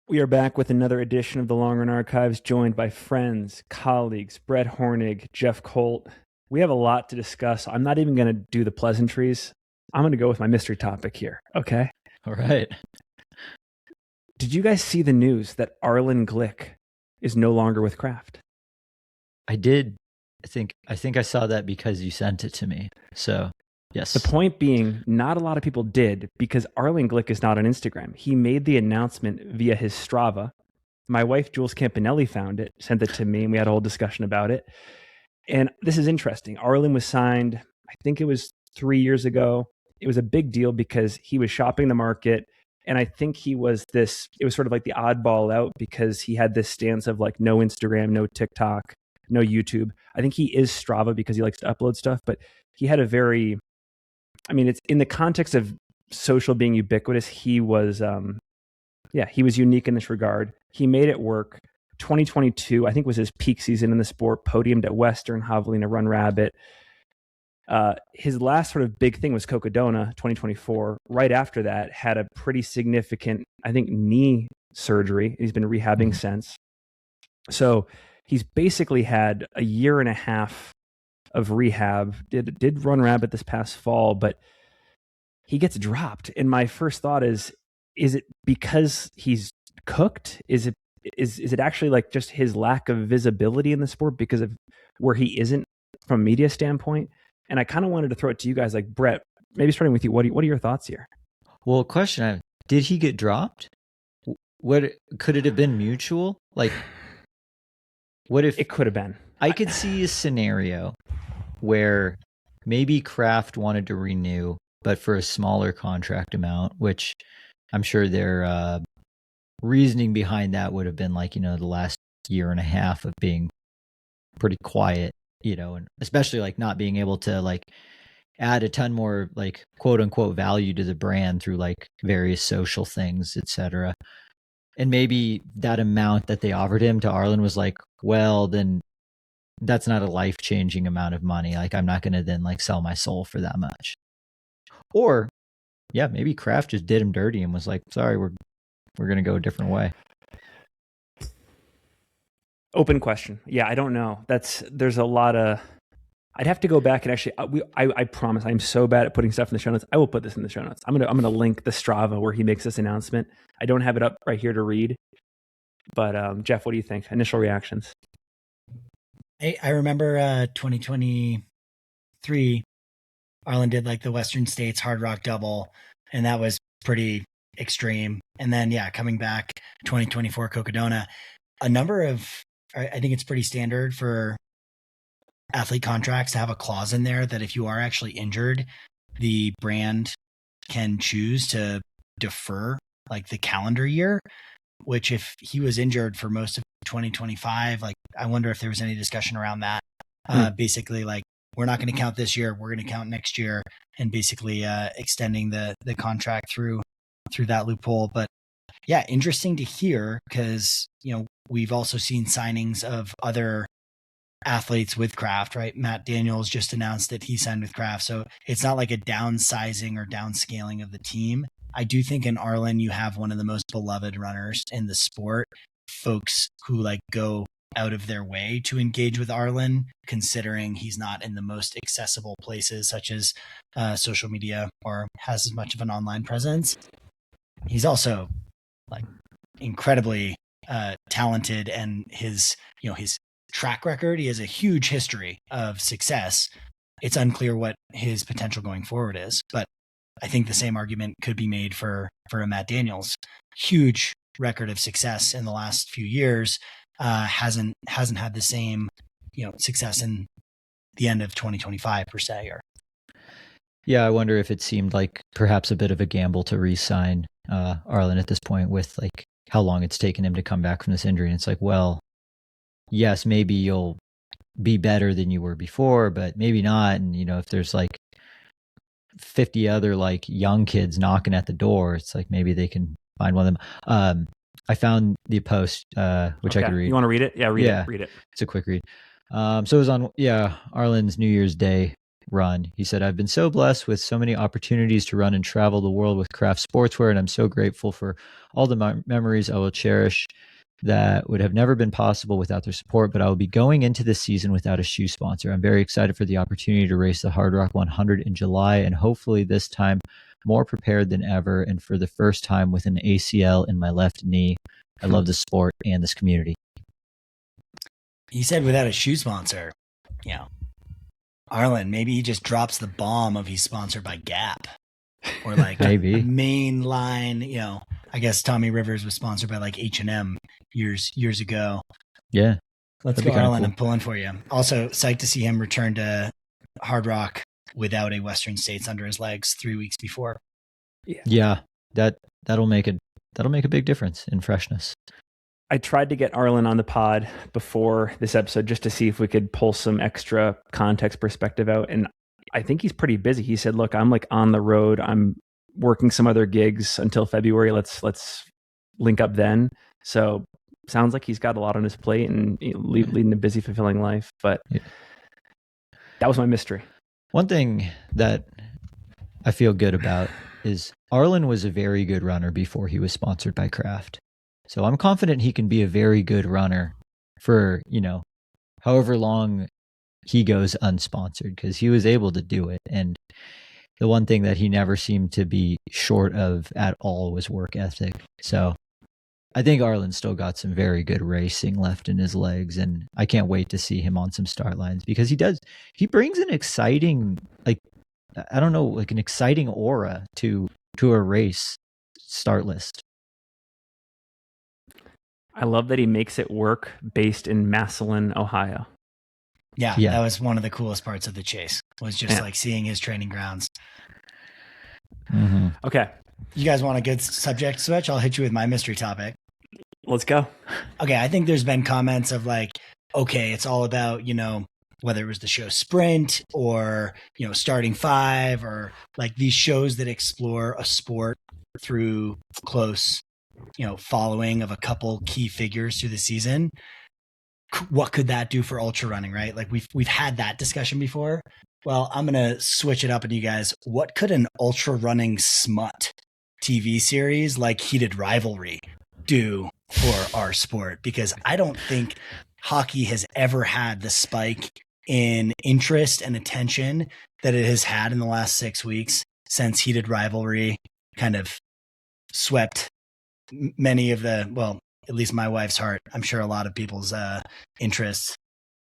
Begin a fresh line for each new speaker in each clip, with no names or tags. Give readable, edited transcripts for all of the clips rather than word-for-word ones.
We are back with another edition of the Long Run Archives, joined by friends, colleagues, Brett Hornig, Jeff Colt. We have a lot to discuss. I'm not even going to do the pleasantries. I'm going to go with my mystery topic here, okay?
All right.
Did you guys see the news that Arlen Glick is no longer with Craft?
I did. I think I saw that because you sent it to me. So, yes.
The point being, not a lot of people did because Arlen Glick is not on Instagram. He made the announcement via his Strava. My wife, Jules Campanelli, found it, sent it to me, and we had a whole discussion about it. And this is interesting. Arlen was signed, I think it was 3 years ago. It was a big deal because he was shopping the market. And I think it was sort of like the oddball out because he had this stance of like no Instagram, no TikTok, no YouTube. I think he is Strava because he likes to upload stuff, but he had it's in the context of social being ubiquitous. He was unique in this regard. He made it work. 2022, I think, was his peak season in the sport. Podiumed at Western, Javelina, Run Rabbit. His last sort of big thing was Cocodona, 2024. Right after that, had a pretty significant, I think, knee surgery. He's been rehabbing since. So he's basically had a year and a half of rehab. Did Run Rabbit this past fall, but he gets dropped. And my first thought is it because he's cooked? Is it actually like just his lack of visibility in the sport because of where he isn't from a media standpoint? And I kind of wanted to throw it to you guys, like Brett, maybe starting with you. What are your thoughts here?
Well, question: did he get dropped? What could it have been mutual? Like, what if
it could have been?
I could see a scenario where maybe Craft wanted to renew, but for a smaller contract amount, which I'm sure their reasoning behind that would have been like, the last year and a half of being pretty quiet, and especially like not being able to like add a ton more like quote unquote value to the brand through like various social things, etc. And maybe that amount that they offered him to Arlen was like, well, then that's not a life-changing amount of money. Like, I'm not going to then like sell my soul for that much. Or yeah, maybe Kraft just did him dirty and was like, sorry, we're going to go a different way.
Open question. Yeah, I don't know. There's a lot of, I'd have to go back and actually, I promise I'm so bad at putting stuff in the show notes. I will put this in the show notes. I'm going to link the Strava where he makes this announcement. I don't have it up right here to read, but Jeff, what do you think? Initial reactions?
I remember 2023, Arlen did like the Western States Hard Rock Double, and that was pretty extreme. And then, coming back 2024 Cocodona, I think it's pretty standard for athlete contracts to have a clause in there that if you are actually injured, the brand can choose to defer like the calendar year, which if he was injured for most of 2025, like I wonder if there was any discussion around that. Basically like, we're not going to count this year, we're going to count next year, and basically extending the contract through that loophole. But yeah, interesting to hear because, we've also seen signings of other athletes with Craft, right? Matt Daniels just announced that he signed with Craft. So it's not like a downsizing or downscaling of the team. I do think in Arlen, you have one of the most beloved runners in the sport, folks who like go out of their way to engage with Arlen, considering he's not in the most accessible places such as social media or has as much of an online presence. He's also like incredibly talented, and his track record, he has a huge history of success. It's unclear what his potential going forward is, but I think the same argument could be made for a Matt Daniels. Huge record of success in the last few years, hasn't had the same success in the end of 2025 per se. Or
yeah, I wonder if it seemed like perhaps a bit of a gamble to re-sign Arlen at this point with like how long it's taken him to come back from this injury. And it's like, well, yes, maybe you'll be better than you were before, but maybe not. And if there's like 50 other like young kids knocking at the door, it's like maybe they can find one of them. I found the post, which I could read.
You want to read it? Yeah, read it.
It's a quick read. So it was on, Arlen's New Year's Day run. He said, I've been so blessed with so many opportunities to run and travel the world with Craft Sportswear, and I'm so grateful for all the memories I will cherish that would have never been possible without their support, but I will be going into this season without a shoe sponsor. I'm very excited for the opportunity to race the Hard Rock 100 in July, and hopefully this time more prepared than ever, and for the first time with an ACL in my left knee. I love the sport and this community.
He said without a shoe sponsor. Yeah. Arlen, maybe he just drops the bomb of he's sponsored by Gap. Or like
maybe
mainline, I guess Tommy Rivers was sponsored by like H&M years ago.
Yeah.
Let's go, Arlen. Cool. I'm pulling for you. Also, psyched to see him return to Hard Rock without a Western States under his legs 3 weeks before.
Yeah. That'll make a big difference in freshness.
I tried to get Arlen on the pod before this episode just to see if we could pull some extra context perspective out. And I think he's pretty busy. He said, look, I'm like on the road. I'm working some other gigs until February. Let's link up then. So sounds like he's got a lot on his plate and leading a busy, fulfilling life. But that was my mystery.
One thing that I feel good about is Arlen was a very good runner before he was sponsored by Craft. So I'm confident he can be a very good runner for, however long he goes unsponsored, because he was able to do it. And the one thing that he never seemed to be short of at all was work ethic. So I think Arlen still got some very good racing left in his legs, and I can't wait to see him on some start lines, because he brings an exciting, an exciting aura to a race start list.
I love that he makes it work based in Massillon, Ohio.
Yeah, that was one of the coolest parts of the chase, was just like seeing his training grounds.
Mm-hmm.
Okay.
You guys want a good subject switch? I'll hit you with my mystery topic.
Let's go.
Okay, I think there's been comments of like, okay, it's all about, whether it was the show Sprint or, Starting Five, or like these shows that explore a sport through close following of a couple key figures through the season. What could that do for ultra running, right? Like we've had that discussion before. Well, I'm going to switch it up and you guys, what could an ultra running smut TV series like Heated Rivalry do for our sport? Because I don't think hockey has ever had the spike in interest and attention that it has had in the last 6 weeks since Heated Rivalry kind of swept many of at least my wife's heart. I'm sure a lot of people's interests.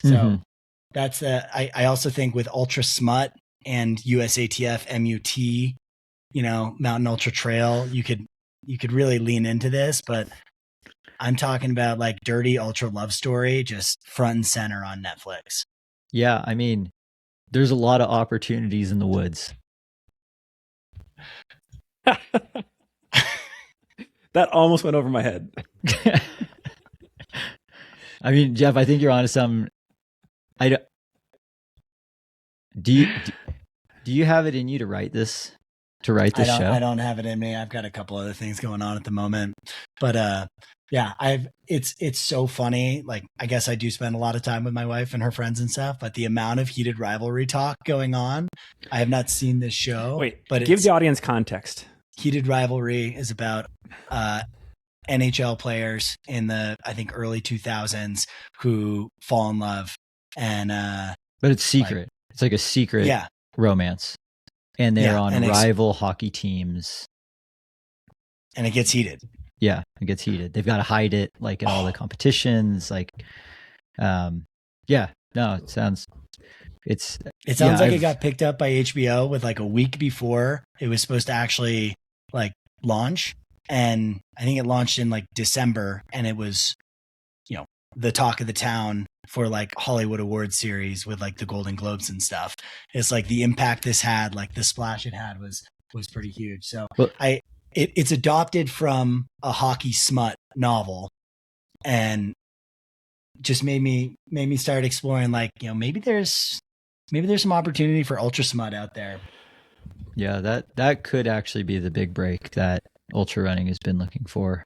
So that's I also think with Ultra Smut and USATF MUT, Mountain Ultra Trail, you could really lean into this, but I'm talking about like Dirty Ultra Love Story, just front and center on Netflix.
Yeah, I mean, there's a lot of opportunities in the woods.
That almost went over my head.
I mean, Jeff, I think you're onto something. Do you have it in you to write this show?
I don't have it in me. I've got a couple other things going on at the moment, but it's so funny. Like, I guess I do spend a lot of time with my wife and her friends and stuff, but the amount of Heated Rivalry talk going on, I have not seen this show.
But give the audience context.
Heated Rivalry is about NHL players in the, I think, early 2000s who fall in love, and
but it's secret. It's like a secret romance, and they're on rival hockey teams,
and it gets heated.
Yeah, it gets heated. They've got to hide it, like in all the competitions. Like, it sounds. It sounds
like it got picked up by HBO with like a week before it was supposed to actually like launch. And I think it launched in like December, and it was, the talk of the town for like Hollywood Awards series with like the Golden Globes and stuff. It's like the impact this had, like the splash it had was pretty huge. So it's adopted from a hockey smut novel, and just made me start exploring like, maybe there's some opportunity for ultra smut out there.
Yeah, that could actually be the big break that ultra running has been looking for.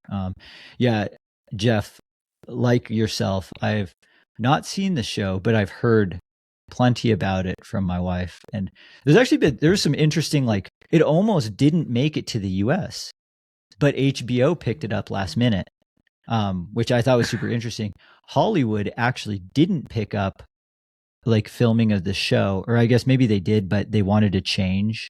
Jeff, like yourself, I've not seen the show, but I've heard plenty about it from my wife. And there's some interesting, like, it almost didn't make it to the US, but HBO picked it up last minute, which I thought was super interesting. Hollywood actually didn't pick up like filming of the show, or I guess maybe they did, but they wanted to change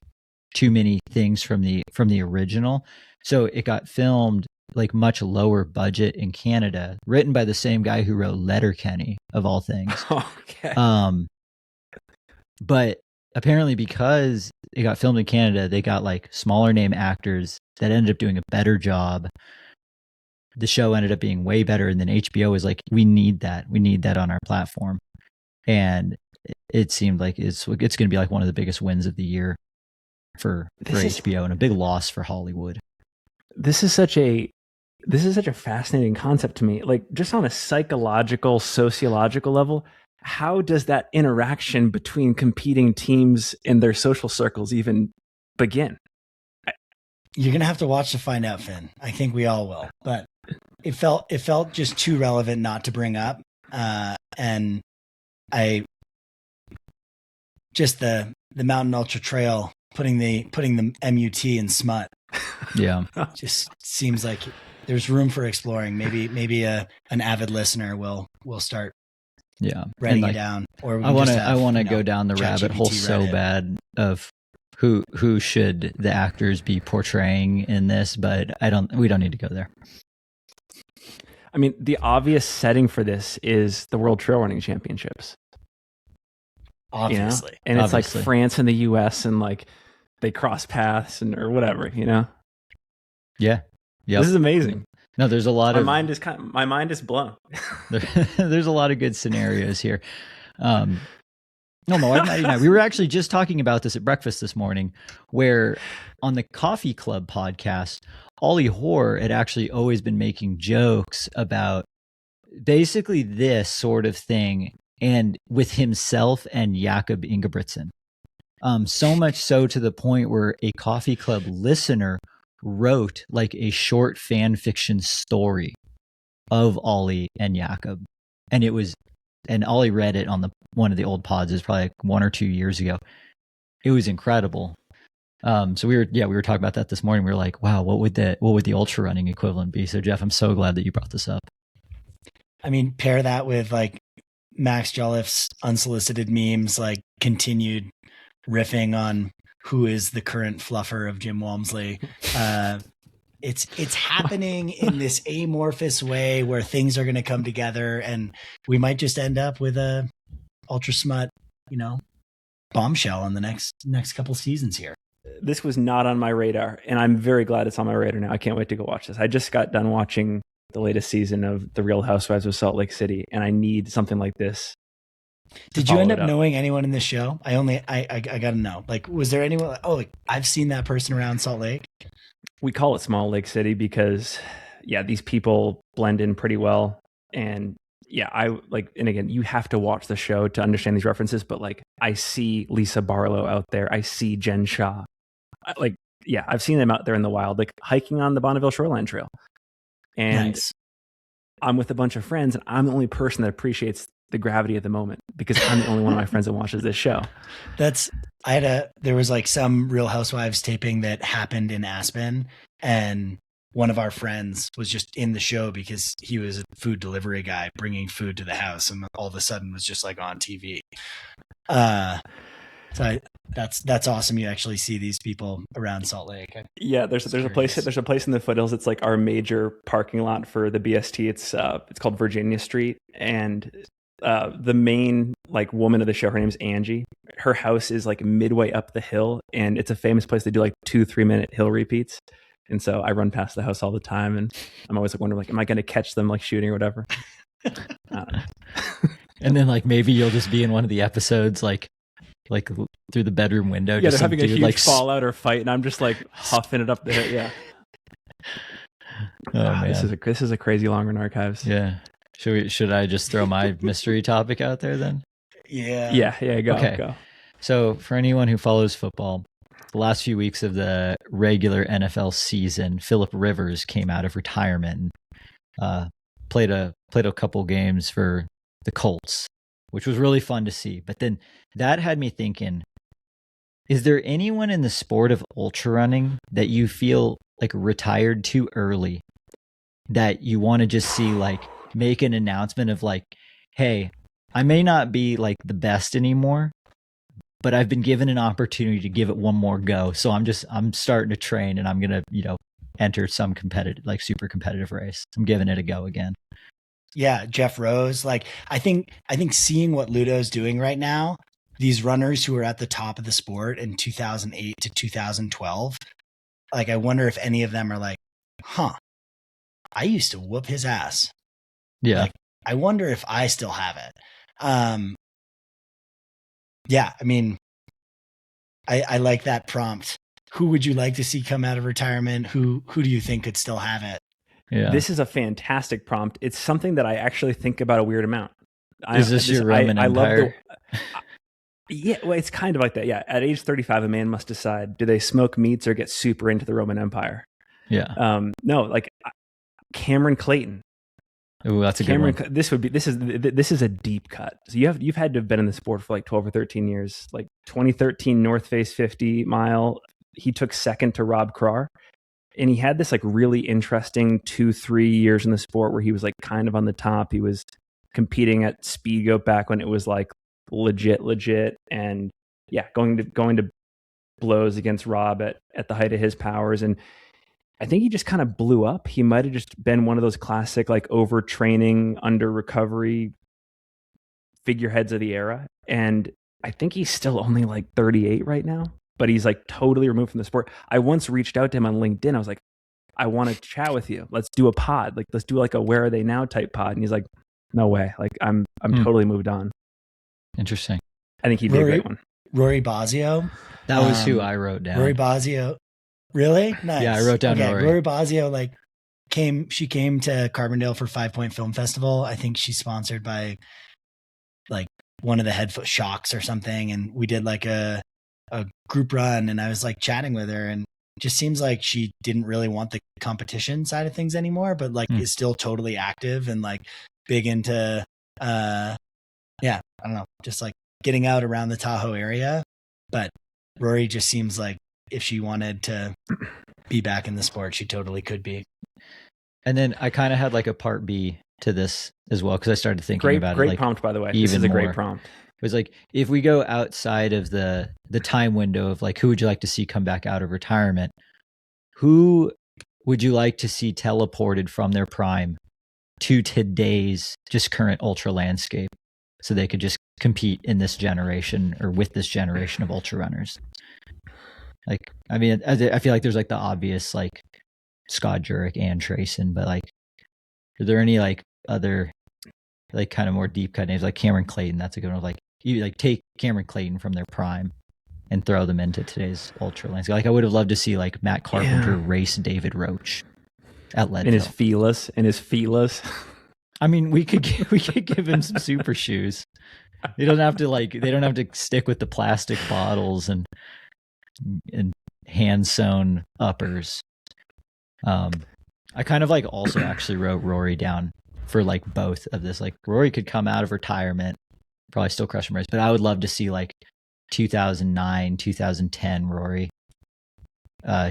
too many things from the original. So it got filmed like much lower budget in Canada, written by the same guy who wrote Letterkenny, of all things.
Okay.
But apparently because it got filmed in Canada, they got like smaller name actors that ended up doing a better job. The show ended up being way better. And then HBO was like, we need that on our platform. And it seemed like it's going to be like one of the biggest wins of the year for HBO, and a big loss for Hollywood.
This is such a fascinating concept to me. Like, just on a psychological, sociological level, how does that interaction between competing teams in their social circles even begin?
You're gonna have to watch to find out, Finn. I think we all will, but it felt just too relevant not to bring up. And I just the Mountain Ultra Trail putting the MUT in Smut.
Yeah,
just seems like there's room for exploring. Maybe an avid listener will start.
Yeah,
writing it down. Or
I want to go down the rabbit hole so bad of who should the actors be portraying in this, but we don't need to go there.
I mean, the obvious setting for this is the World Trail Running Championships.
Obviously.
You know? And it's like France and the US, and like they cross paths or whatever, you know?
Yeah. Yeah.
This is amazing.
No, there's a lot of...
My mind is blown.
There's a lot of good scenarios here. No, my wife Maddie and I, we were actually just talking about this at breakfast this morning, where on the Coffee Club podcast, Ollie Hoare had actually always been making jokes about basically this sort of thing, and with himself and Jakob Ingebrigtsen. So much so to the point where a Coffee Club listener wrote like a short fan fiction story of Ollie and Jakob. And Ollie read it on one of the old pods. It was probably like 1 or 2 years ago. It was incredible. So we were talking about that this morning. We were like, wow, what would the ultra running equivalent be? So Jeff, I'm so glad that you brought this up.
I mean, pair that with like Max Jolliffe's unsolicited memes, like continued riffing on who is the current fluffer of Jim Walmsley. It's happening in this amorphous way where things are going to come together, and we might just end up with a Ultra Smut, bombshell in the next couple seasons here.
This was not on my radar, and I'm very glad it's on my radar now. I can't wait to go watch this. I just got done watching the latest season of The Real Housewives of Salt Lake City, and I need something like this.
Did you end up knowing anyone in this show? I got to know. Like, was there anyone? I've seen that person around Salt Lake.
We call it Small Lake City because, these people blend in pretty well. And and again, you have to watch the show to understand these references. But like, I see Lisa Barlow out there. I see Jen Shaw. I've seen them out there in the wild, like hiking on the Bonneville Shoreline Trail. And nice. I'm with a bunch of friends, and I'm the only person that appreciates the gravity of the moment because I'm the only one of my friends that watches this show.
There was like some Real Housewives taping that happened in Aspen, and one of our friends was just in the show because he was a food delivery guy bringing food to the house, and all of a sudden was just like on TV. So that's awesome. You actually see these people around Salt Lake.
There's a place in the foothills. It's like our major parking lot for the BST. It's called Virginia Street, and the main like woman of the show, her name's Angie. Her house is like midway up the hill, and it's a famous place to do like 2-3 minute hill repeats. And so I run past the house all the time, and I'm always like wondering, like, am I going to catch them like shooting or whatever?
And then like maybe you'll just be in one of the episodes like through the bedroom window.
Yeah, they're having a huge fallout or fight, and I'm just like huffing it up the hill. Yeah.
Man.
This is a crazy long run archives.
Yeah. Should I just throw my mystery topic out there then?
Yeah.
Go. So for anyone who follows football, the last few weeks of the regular NFL season, Phillip Rivers came out of retirement and played a couple games for the Colts. which was really fun to see. But then that had me thinking, is there anyone in the sport of ultra running that you feel like retired too early that you want to just see like make an announcement of like, hey, I may not be like the best anymore, but I've been given an opportunity to give it one more go. So I'm starting to train and I'm going to, enter some competitive, like super competitive race. I'm giving it a go again.
Yeah. Jeff Rose. Like, I think seeing what Ludo's doing right now, these runners who are at the top of the sport in 2008 to 2012, like, I wonder if any of them are like, I used to whoop his ass.
Yeah.
Like, I wonder if I still have it. Yeah, I mean, I like that prompt. Who would you like to see come out of retirement? Who do you think could still have it?
Yeah.
This is a fantastic prompt. It's something that I actually think about a weird amount.
Is this your Roman Empire?
Yeah, well, it's kind of like that. Yeah, at age 35, a man must decide: do they smoke meats or get super into the Roman Empire?
Yeah.
No, like Cameron Clayton.
Oh, that's a good one.
This is a deep cut. So you've had to have been in the sport for like 12 or 13 years. Like 2013 North Face 50 mile, he took second to Rob Krar, and he had this like really interesting 2-3 years in the sport where he was like kind of on the top. He was competing at Speedgoat back when it was like legit, and yeah, going to blows against Rob at the height of his powers. And I think he just kind of blew up. He might have just been one of those classic, like, overtraining, under recovery figureheads of the era. And I think he's still only like 38 right now, but he's like totally removed from the sport. I once reached out to him on LinkedIn. I was like, I want to chat with you. Let's do a pod. Like, let's do like a Where Are They Now type pod. And he's like, no way. Like, I'm totally moved on.
Interesting.
I think he'd be a great one.
Rory Bosio.
That was who I wrote down.
Rory Bosio. Really? Nice.
Yeah, I wrote down Rory.
Rory Bosio, like, she came to Carbondale for 5 Point Film Festival. I think she's sponsored by like one of the head foot shocks or something. And we did like a group run, and I was like chatting with her, and just seems like she didn't really want the competition side of things anymore, but like is still totally active and like big into, I don't know, just like getting out around the Tahoe area. But Rory just seems like if she wanted to be back in the sport, she totally could be. And
then I kind of had like a part B to this as well, because I started thinking about it.
Great prompt, by the way. This is a great prompt.
It was like, if we go outside of the time window of like, who would you like to see come back out of retirement? Who would you like to see teleported from their prime to today's just current ultra landscape, so they could just compete in this generation or with this generation of ultra runners? Like, I mean, I feel like there's like the obvious, like Scott Jurek and Trayson, but like, are there any like other like kind of more deep cut names, like Cameron Clayton? That's a good one. Like, you like take Cameron Clayton from their prime and throw them into today's ultra landscape. Like, I would have loved to see like Matt Carpenter race David Roach at Leadville.
In his feelers.
I mean, we could give him some super shoes. They don't have to stick with the plastic bottles and hand sewn uppers. I kind of like also actually wrote Rory down for like both of this. Like, Rory could come out of retirement, probably still crush him race, but I would love to see like 2009, 2010 Rory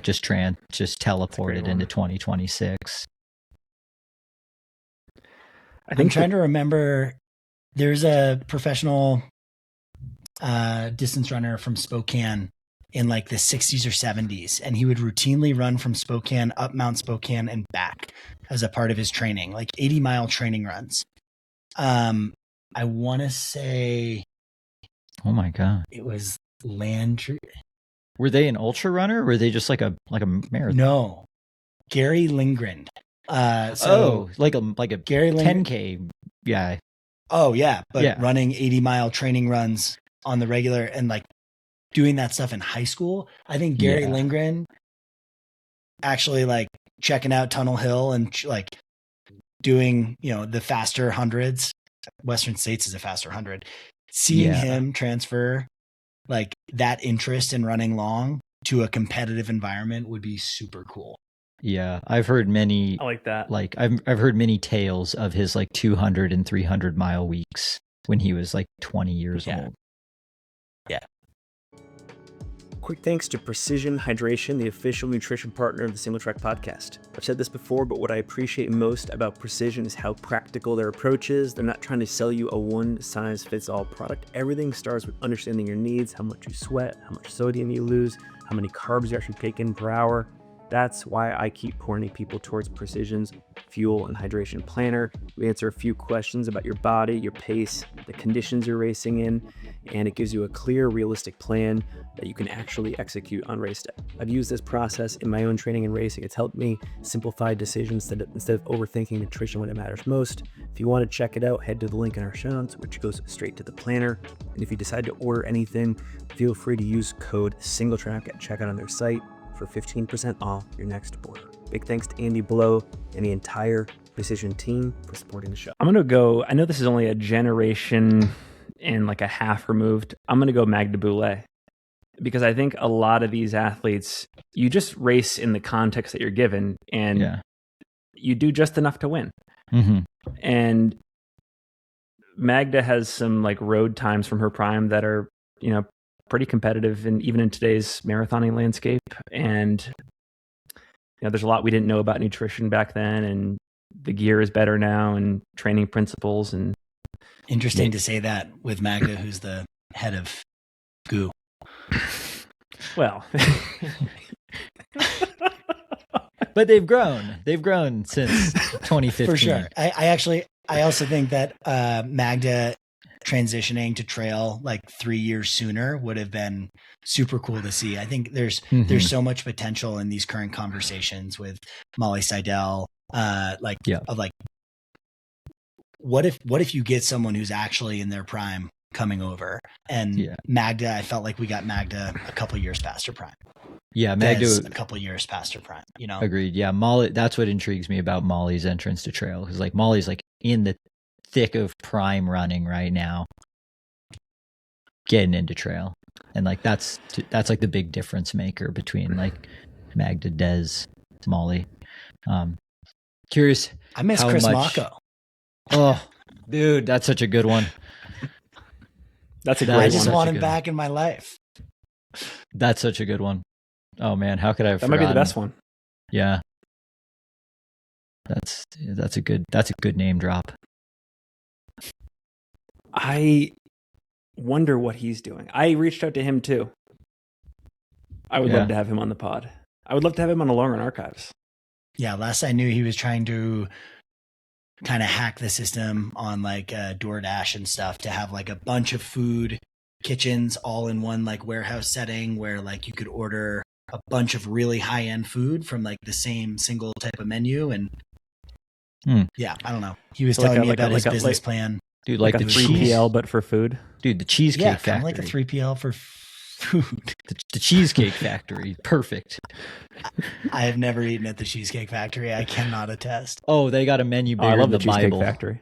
just teleported into 2026.
I'm trying to remember. There's a professional distance runner from Spokane in like the 60s or 70s, and he would routinely run from Spokane up Mount Spokane and back as a part of his training, like 80-mile training runs. I want to say,
oh my god,
it was Landry.
Were they an ultra runner, or were they just like a marathon?
No, Gary Lindgren.
Like a
Gary Lindgren
10K guy.
Oh yeah, but running 80-mile training runs on the regular and like doing that stuff in high school. I think Gary Lindgren actually like checking out Tunnel Hill and like doing, the faster hundreds. Western States is a faster 100. Seeing him transfer like that interest in running long to a competitive environment would be super cool.
Yeah, I've heard many.
I like that.
Like I've heard many tales of his like 200 and 300 mile weeks when he was like 20 years old.
Quick thanks to Precision Hydration, the official nutrition partner of the Single Track podcast. I've said this before, but what I appreciate most about Precision is how practical their approach is. They're not trying to sell you a one-size-fits-all product. Everything starts with understanding your needs, how much you sweat, how much sodium you lose, how many carbs you actually take in per hour. That's why I keep pointing people towards Precision's Fuel and Hydration Planner. We answer a few questions about your body, your pace, the conditions you're racing in, and it gives you a clear, realistic plan that you can actually execute on race day. I've used this process in my own training and racing. It's helped me simplify decisions instead of overthinking nutrition when it matters most. If you want to check it out, head to the link in our show notes, which goes straight to the planner. And if you decide to order anything, feel free to use code SingleTrack at checkout on their site for 15% off your next order. Big thanks to Andy Blow and the entire Precision team for supporting the show. I'm going to go, I know this is only a generation and like a half removed. I'm going to go Magda Boulet, because I think a lot of these athletes, you just race in the context that you're given, and you do just enough to win.
Mm-hmm.
And Magda has some like road times from her prime that are, pretty competitive, and even in today's marathoning landscape. And there's a lot we didn't know about nutrition back then, and the gear is better now, and training principles. And
interesting to say that with Magda, who's the head of GU.
Well,
but they've grown since 2015
for sure. I also think that Magda transitioning to trail like 3 years sooner would have been super cool to see. I think there's so much potential in these current conversations with Molly Seidel. What if you get someone who's actually in their prime coming over? And Magda, I felt like we got Magda a couple years past her prime.
Yeah, Magda
a couple years past her prime.
Agreed. Yeah, Molly. That's what intrigues me about Molly's entrance to trail, because like Molly's like in the thick of prime running right now, getting into trail, and like that's like the big difference maker between like Magda, Des, Molly. Curious.
I miss Chris Mocco.
Oh, dude, that's such a good one.
That's a great one.
I just want him back in my life.
That's such a good one. Oh man, how could I have
that
forgotten?
Might be the best one.
Yeah. That's a good name drop.
I wonder what he's doing. I reached out to him too. I would love to have him on the pod. I would love to have him on the Long Run Archives.
Yeah, last I knew, he was trying to kind of hack the system on like DoorDash and stuff to have like a bunch of food kitchens all in one like warehouse setting where like you could order a bunch of really high end food from like the same single type of menu. And I don't know. He was telling me about his business plan.
Dude, like
the 3PL, but for food.
Dude, the Cheesecake Factory.
Kind of like a 3PL for food.
The Cheesecake Factory. Perfect.
I have never eaten at the Cheesecake Factory. I cannot attest.
Oh, they got a menu bigger
I love
than
the
the
Cheesecake
Bible.
Factory.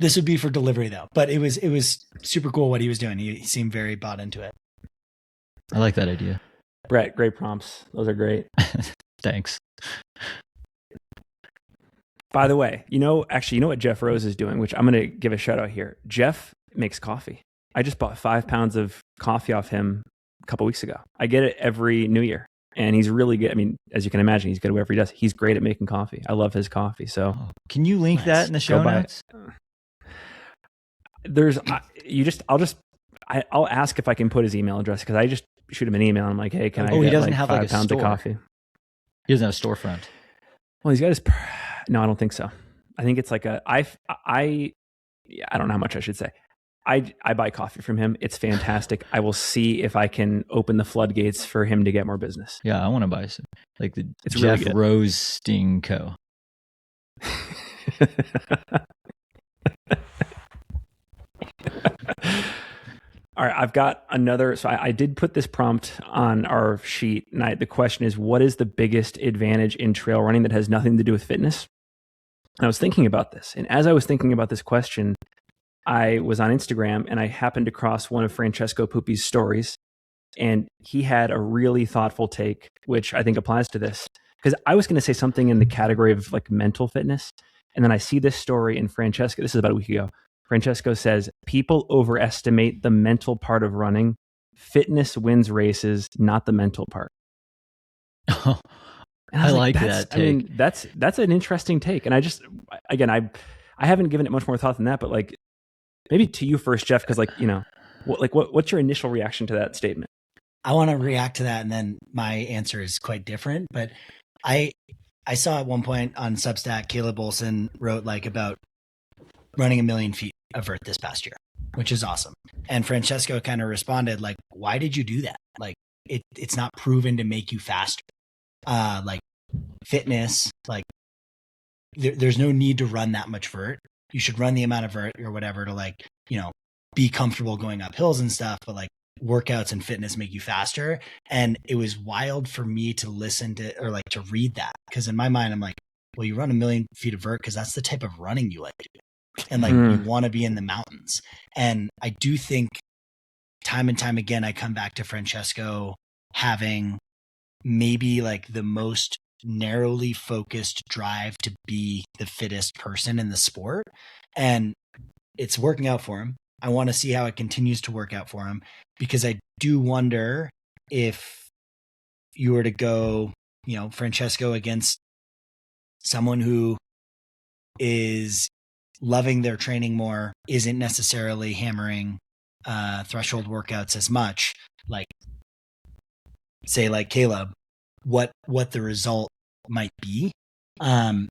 This would be for delivery though, but it was super cool what he was doing. He seemed very bought into it.
I like that idea.
Brett, great prompts. Those are great.
Thanks.
By the way, you know what Jeff Rose is doing, which I'm going to give a shout out here. Jeff makes coffee. I just bought 5 pounds of coffee off him a couple weeks ago. I get it every New Year, and he's really good. I mean, as you can imagine, he's good at whatever he does. He's great at making coffee. I love his coffee. So,
can you link that in the show notes?
I'll ask if I can put his email address, because I just shoot him an email. And I'm like, hey, can I get like 5 pounds of coffee?
He doesn't have a storefront.
Well, he's got his. No, I don't think so. I think it's like I don't know how much I should say. I buy coffee from him. It's fantastic. I will see if I can open the floodgates for him to get more business.
Yeah, I want to buy some. Like
it's
Jeff
really
Roasting Co.
All right, I've got another. So I did put this prompt on our sheet, and the question is, what is the biggest advantage in trail running that has nothing to do with fitness? And I was thinking about this, and as I was thinking about this question, I was on Instagram, and I happened to cross one of Francesco Pupi's stories, and he had a really thoughtful take, which I think applies to this. Because I was going to say something in the category of like mental fitness, and then I see this story in Francesco. This is about a week ago. Francesco says, people overestimate the mental part of running. Fitness wins races, not the mental part.
I like that take.
I mean, that's an interesting take. And I haven't given it much more thought than that, but like maybe to you first, Jeff, because what's your initial reaction to that statement?
I want to react to that, and then my answer is quite different. But I saw at one point on Substack, Caleb Olson wrote like about running 1 million feet of vert this past year, which is awesome. And Francesco kind of responded like, why did you do that? Like it's not proven to make you faster. Like fitness, like there's no need to run that much vert. You should run the amount of vert or whatever to like, be comfortable going up hills and stuff, but like workouts and fitness make you faster. And it was wild for me to listen to, or like to read that. Cause in my mind, I'm like, well, you run 1 million feet of vert because that's the type of running you like to do. And like, you want to be in the mountains. And I do think time and time again, I come back to Francesco having maybe like the most narrowly focused drive to be the fittest person in the sport. And it's working out for him. I want to see how it continues to work out for him, because I do wonder if you were to go, Francesco against someone who is loving their training more, isn't necessarily hammering threshold workouts as much, like say like Caleb, what the result might be. I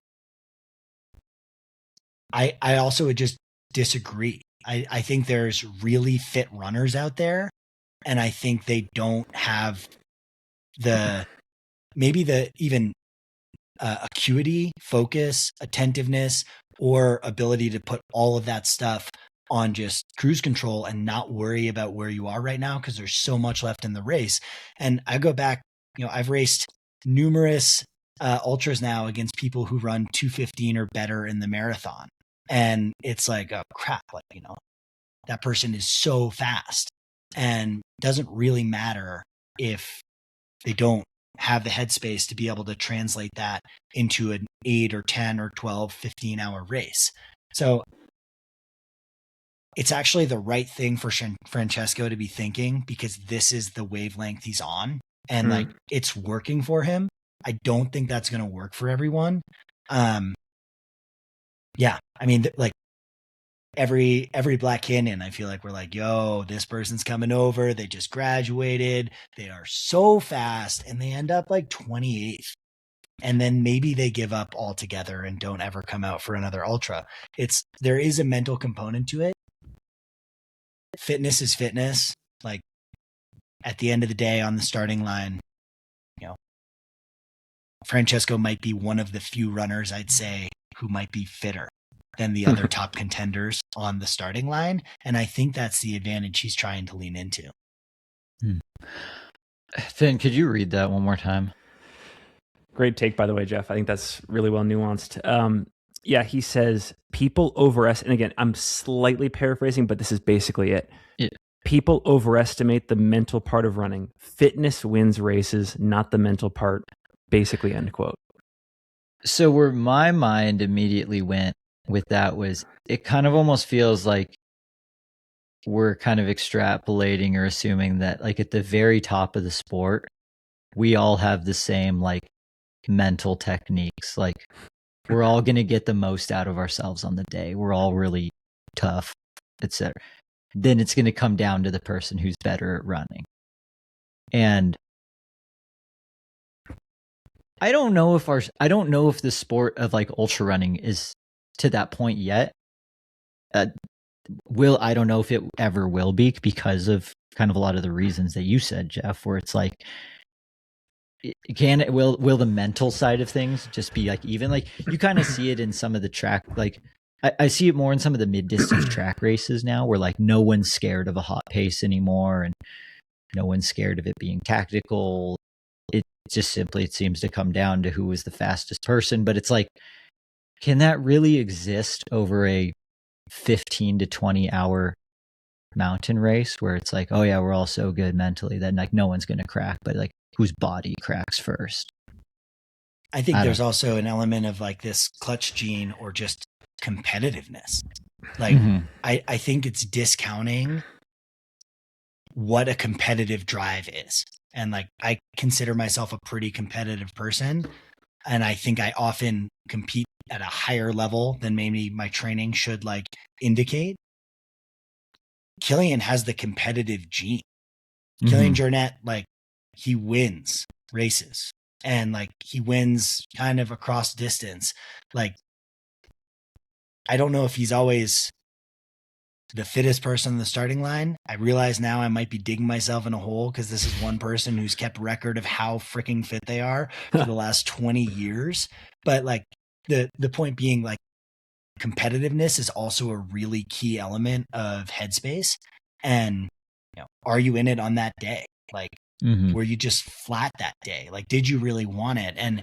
also would just disagree. I think there's really fit runners out there, and I think they don't have the even acuity, focus, attentiveness, or ability to put all of that stuff on just cruise control and not worry about where you are right now, because there's so much left in the race. And I go back, I've raced numerous ultras now against people who run 2:15 or better in the marathon. And it's like, oh crap, like, that person is so fast, and doesn't really matter if they don't have the headspace to be able to translate that into an 8 or 10 or 12, 15 hour race. So it's actually the right thing for Francesco to be thinking, because this is the wavelength he's on, and like it's working for him. I don't think that's going to work for everyone. Yeah, I mean, like every Black Canyon, I feel like we're like, yo, this person's coming over. They just graduated. They are so fast, and they end up like 28th. And then maybe they give up altogether and don't ever come out for another ultra. There is a mental component to it. Fitness is fitness. Like at the end of the day on the starting line, Francesco might be one of the few runners, I'd say, who might be fitter than the other top contenders on the starting line. And I think that's the advantage he's trying to lean into.
Finn, could you read that one more time?
Great take, by the way, Jeff. I think that's really well nuanced. Yeah, he says, people overestimate, and again, I'm slightly paraphrasing, but this is basically it.
Yeah.
People overestimate the mental part of running. Fitness wins races, not the mental part. Basically, end quote.
So where my mind immediately went with that was, it kind of almost feels like we're kind of extrapolating or assuming that like at the very top of the sport, we all have the same like mental techniques. Like we're all going to get the most out of ourselves on the day. We're all really tough, etc. Then it's going to come down to the person who's better at running. And I don't know if the sport of like ultra running is to that point yet. I don't know if it ever will be, because of kind of a lot of the reasons that you said, Jeff, where it's like, will the mental side of things just be like, even like you kind of see it in some of the track, like I see it more in some of the mid-distance track races now, where like no one's scared of a hot pace anymore, and no one's scared of it being tactical. It seems to come down to who was the fastest person. But it's like, can that really exist over a 15 to 20 hour mountain race where it's like, oh yeah, we're all so good mentally that like no one's going to crack, but like whose body cracks first?
I think there's also an element of like this clutch gene or just competitiveness. Like, I think it's discounting what a competitive drive is. And like, I consider myself a pretty competitive person. And I think I often compete at a higher level than maybe my training should like indicate. Killian has the competitive gene. Killian Jornet, like, he wins races and like he wins kind of across distance. Like, I don't know if he's always the fittest person in the starting line. I realize now I might be digging myself in a hole because this is one person who's kept record of how freaking fit they are for the last 20 years. But like the point being, like, competitiveness is also a really key element of headspace. And are you in it on that day? Like, were you just flat that day? Like, did you really want it? And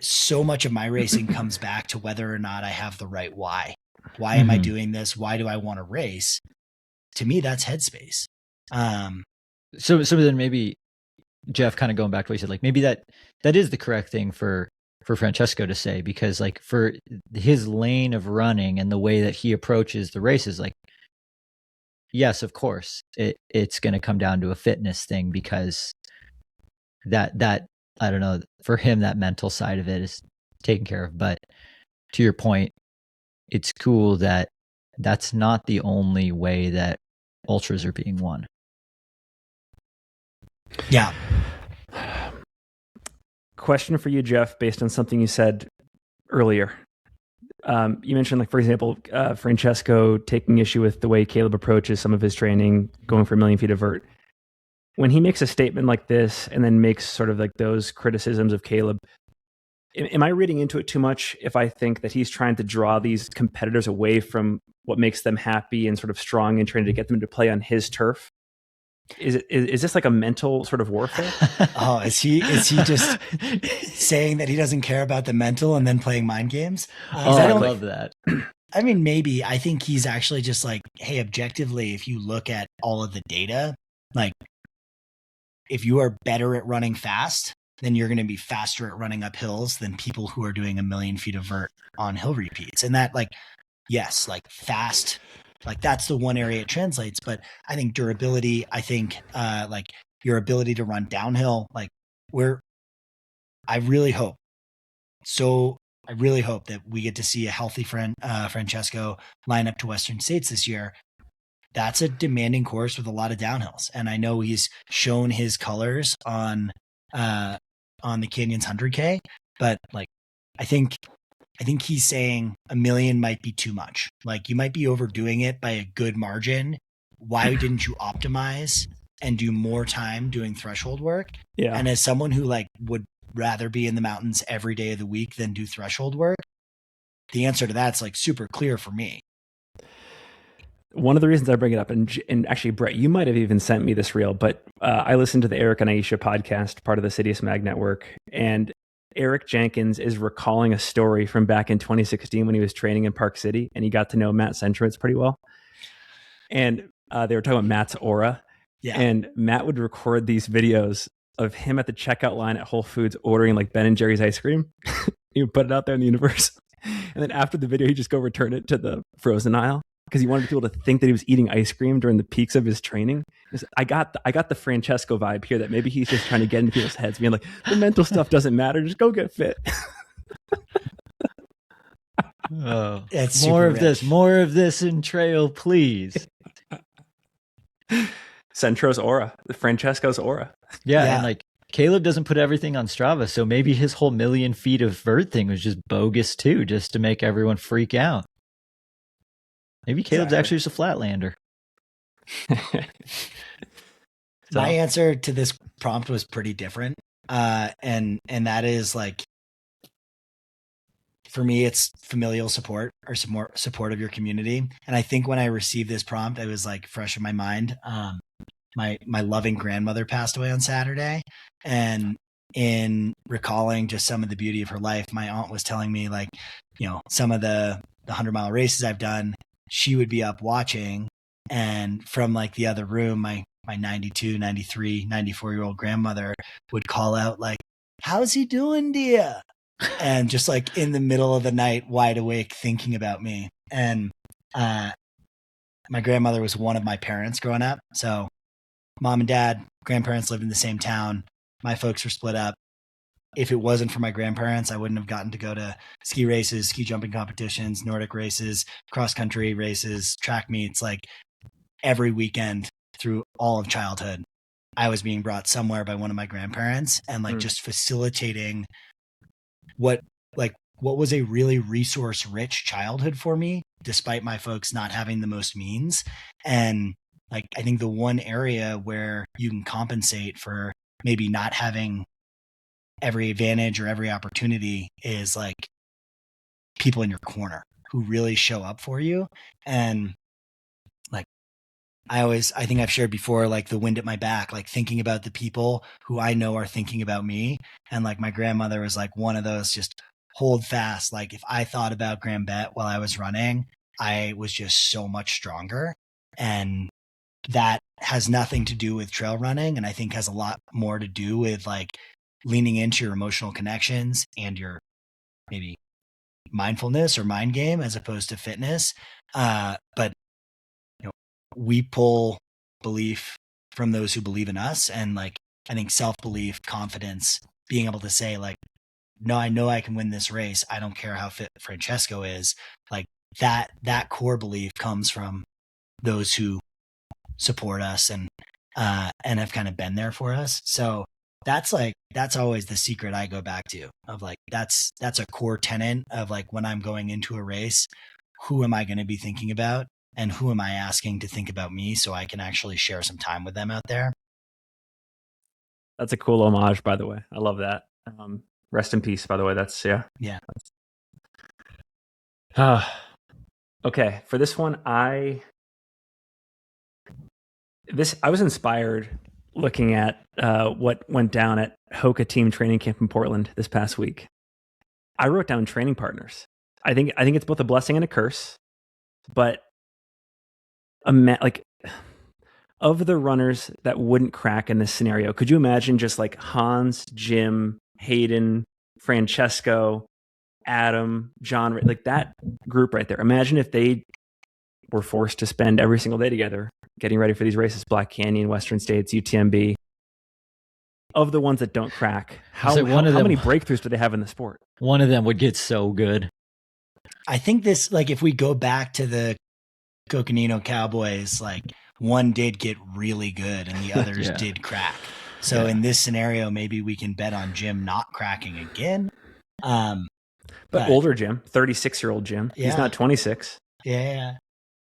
so much of my racing comes back to whether or not I have the right why. Why am I doing this? Why do I want to race? To me, that's headspace.
So then maybe, Jeff, kind of going back to what you said, like maybe that is the correct thing for Francesco to say, because like for his lane of running and the way that he approaches the races, like, yes, of course, it's going to come down to a fitness thing, because that I don't know, for him, that mental side of it is taken care of. But to your point, it's cool that that's not the only way that ultras are being won.
Yeah.
Question for you, Jeff, based on something you said earlier. You mentioned, like, for example, Francesco taking issue with the way Caleb approaches some of his training, going for 1,000,000 feet of vert. When he makes a statement like this and then makes sort of like those criticisms of Caleb, am I reading into it too much if I think that he's trying to draw these competitors away from what makes them happy and sort of strong and trying to get them to play on his turf? Is this like a mental sort of warfare?
Oh, is he just saying that he doesn't care about the mental and then playing mind games?
I love that.
I mean, maybe. I think he's actually just like, hey, objectively, if you look at all of the data, like, if you are better at running fast, then you're going to be faster at running up hills than people who are doing 1,000,000 feet of vert on hill repeats. And that, like, yes, like fast, like that's the one area it translates. But I think durability, I think like your ability to run downhill, like I really hope that we get to see a healthy Francesco line up to Western States this year. That's a demanding course with a lot of downhills. And I know he's shown his colors on the Canyons 100K, but like, I think he's saying 1,000,000 might be too much. Like, you might be overdoing it by a good margin. Why didn't you optimize and do more time doing threshold work?
Yeah.
And as someone who like would rather be in the mountains every day of the week than do threshold work, the answer to that's like super clear for me.
One of the reasons I bring it up, and actually, Brett, you might have even sent me this reel, but I listened to the Eric and Aisha podcast, part of the Sidious Mag Network, and Eric Jenkins is recalling a story from back in 2016 when he was training in Park City, and he got to know Matt Centrowitz pretty well. And they were talking about Matt's aura.
Yeah.
And Matt would record these videos of him at the checkout line at Whole Foods ordering like Ben and Jerry's ice cream. He would put it out there in the universe. And then after the video, he'd just go return it to the frozen aisle, because he wanted people to think that he was eating ice cream during the peaks of his training. I got the Francesco vibe here, that maybe he's just trying to get into people's heads, being like, the mental stuff doesn't matter, just go get fit.
Oh,
it's
more of this in trail, please.
Centro's aura, Francesco's aura.
Yeah, and like Caleb doesn't put everything on Strava, so maybe his whole 1,000,000 feet of vert thing was just bogus too, just to make everyone freak out. Maybe Caleb's actually just a flatlander.
My answer to this prompt was pretty different. And that is like, for me, it's familial support or some more support of your community. And I think when I received this prompt, it was like fresh in my mind. My loving grandmother passed away on Saturday, and in recalling just some of the beauty of her life, my aunt was telling me, like, some of the 100-mile races I've done, she would be up watching, and from like the other room, my 92, 93, 94-year-old grandmother would call out like, "How's he doing, dear?" And just like in the middle of the night, wide awake, thinking about me. And My grandmother was one of my parents growing up. So mom and dad, grandparents lived in the same town. My folks were split up. If it wasn't for my grandparents, I wouldn't have gotten to go to ski races, ski jumping competitions, Nordic races, cross country races, track meets, like every weekend through all of childhood. I was being brought somewhere by one of my grandparents and like just facilitating what was a really resource rich childhood for me, despite my folks not having the most means. And like, I think the one area where you can compensate for maybe not having every advantage or every opportunity is like people in your corner who really show up for you. And like, I think I've shared before, like the wind at my back, like thinking about the people who I know are thinking about me. And like my grandmother was like one of those, just hold fast. Like if I thought about Grand Bet while I was running, I was just so much stronger. And that has nothing to do with trail running. And I think has a lot more to do with like leaning into your emotional connections and your maybe mindfulness or mind game as opposed to fitness. But we pull belief from those who believe in us. And like, I think self-belief, confidence, being able to say like, no, I know I can win this race. I don't care how fit Francesco is. Like that core belief comes from those who support us and have kind of been there for us. So that's always the secret I go back to of like, that's a core tenet of like, when I'm going into a race, who am I going to be thinking about? And who am I asking to think about me so I can actually share some time with them out there?
That's a cool homage, by the way. I love that. Rest in peace, by the way. That's, yeah.
Yeah.
Okay. For this one, I was inspired looking at what went down at Hoka Team Training Camp in Portland this past week. I wrote down training partners. I think it's both a blessing and a curse, but like of the runners that wouldn't crack in this scenario, could you imagine just like Hans, Jim, Hayden, Francesco, Adam, John, like that group right there? Imagine if they were forced to spend every single day together getting ready for these races, Black Canyon, Western States, UTMB. Of the ones that don't crack, how many breakthroughs do they have in the sport?
One of them would get so good.
I think this, like, if we go back to the Coconino Cowboys, like one did get really good and the others did crack. So in this scenario, maybe we can bet on Jim not cracking again.
But older Jim, 36-year-old Jim, he's not 26.
Yeah.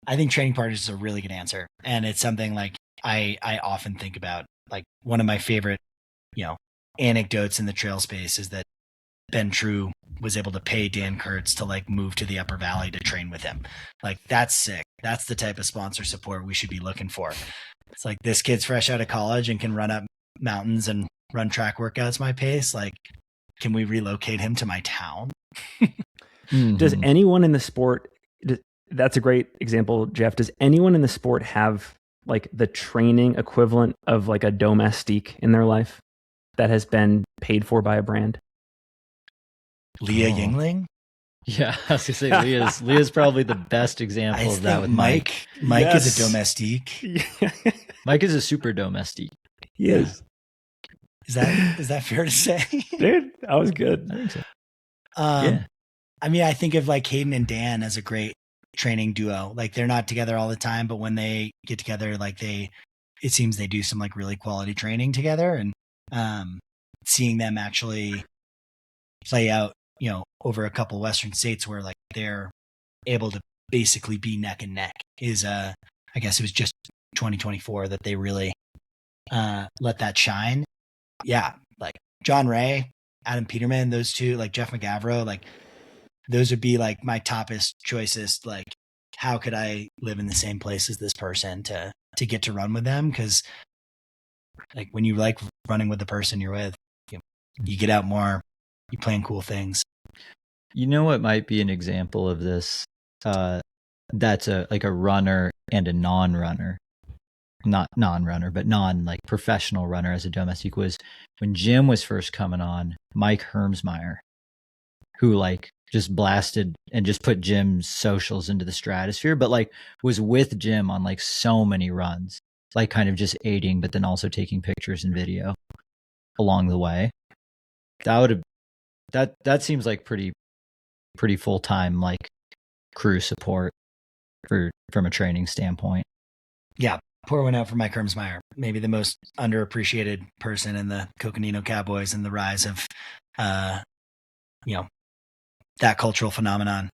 I think training partners is a really good answer. And it's something like I often think about. Like one of my favorite, anecdotes in the trail space is that Ben True was able to pay Dan Kurtz to like move to the Upper Valley to train with him. Like that's sick. That's the type of sponsor support we should be looking for. It's like, this kid's fresh out of college and can run up mountains and run track workouts my pace. Like, can we relocate him to my town?
Does anyone in the sport, that's a great example, Jeff. Does anyone in the sport have like the training equivalent of like a domestique in their life that has been paid for by a brand?
Leah Yingling?
Yeah, I was gonna say Leah's probably the best example of that with Mike.
Mike is a domestique.
Mike is a super domestique.
He is.
Is that fair to say?
Dude, that was good.
I think so.
I mean, I think of like Hayden and Dan as a great training duo. Like they're not together all the time, but when they get together, like it seems they do some like really quality training together, and seeing them actually play out, over a couple Western states where like they're able to basically be neck and neck is, I guess it was just 2024 that they really let that shine. Yeah. Like John Ray, Adam Peterman, those two, like Jeff McGavro, like those would be like my toppest choices. Like, how could I live in the same place as this person to get to run with them? Cause like when you like running with the person you're with, you get out more, you plan cool things.
You know what might be an example of this? That's a runner and a non-runner. Not non-runner, but like professional runner as a domestique, was when Jim was first coming on, Mike Hermsmeyer, who like just blasted and just put Jim's socials into the stratosphere, but like was with Jim on like so many runs, like kind of just aiding, but then also taking pictures and video along the way. That seems like pretty full-time, like crew support from a training standpoint.
Yeah. Pour one out for Mike Hermsmeyer, maybe the most underappreciated person in the Coconino Cowboys and the rise of, that cultural phenomenon.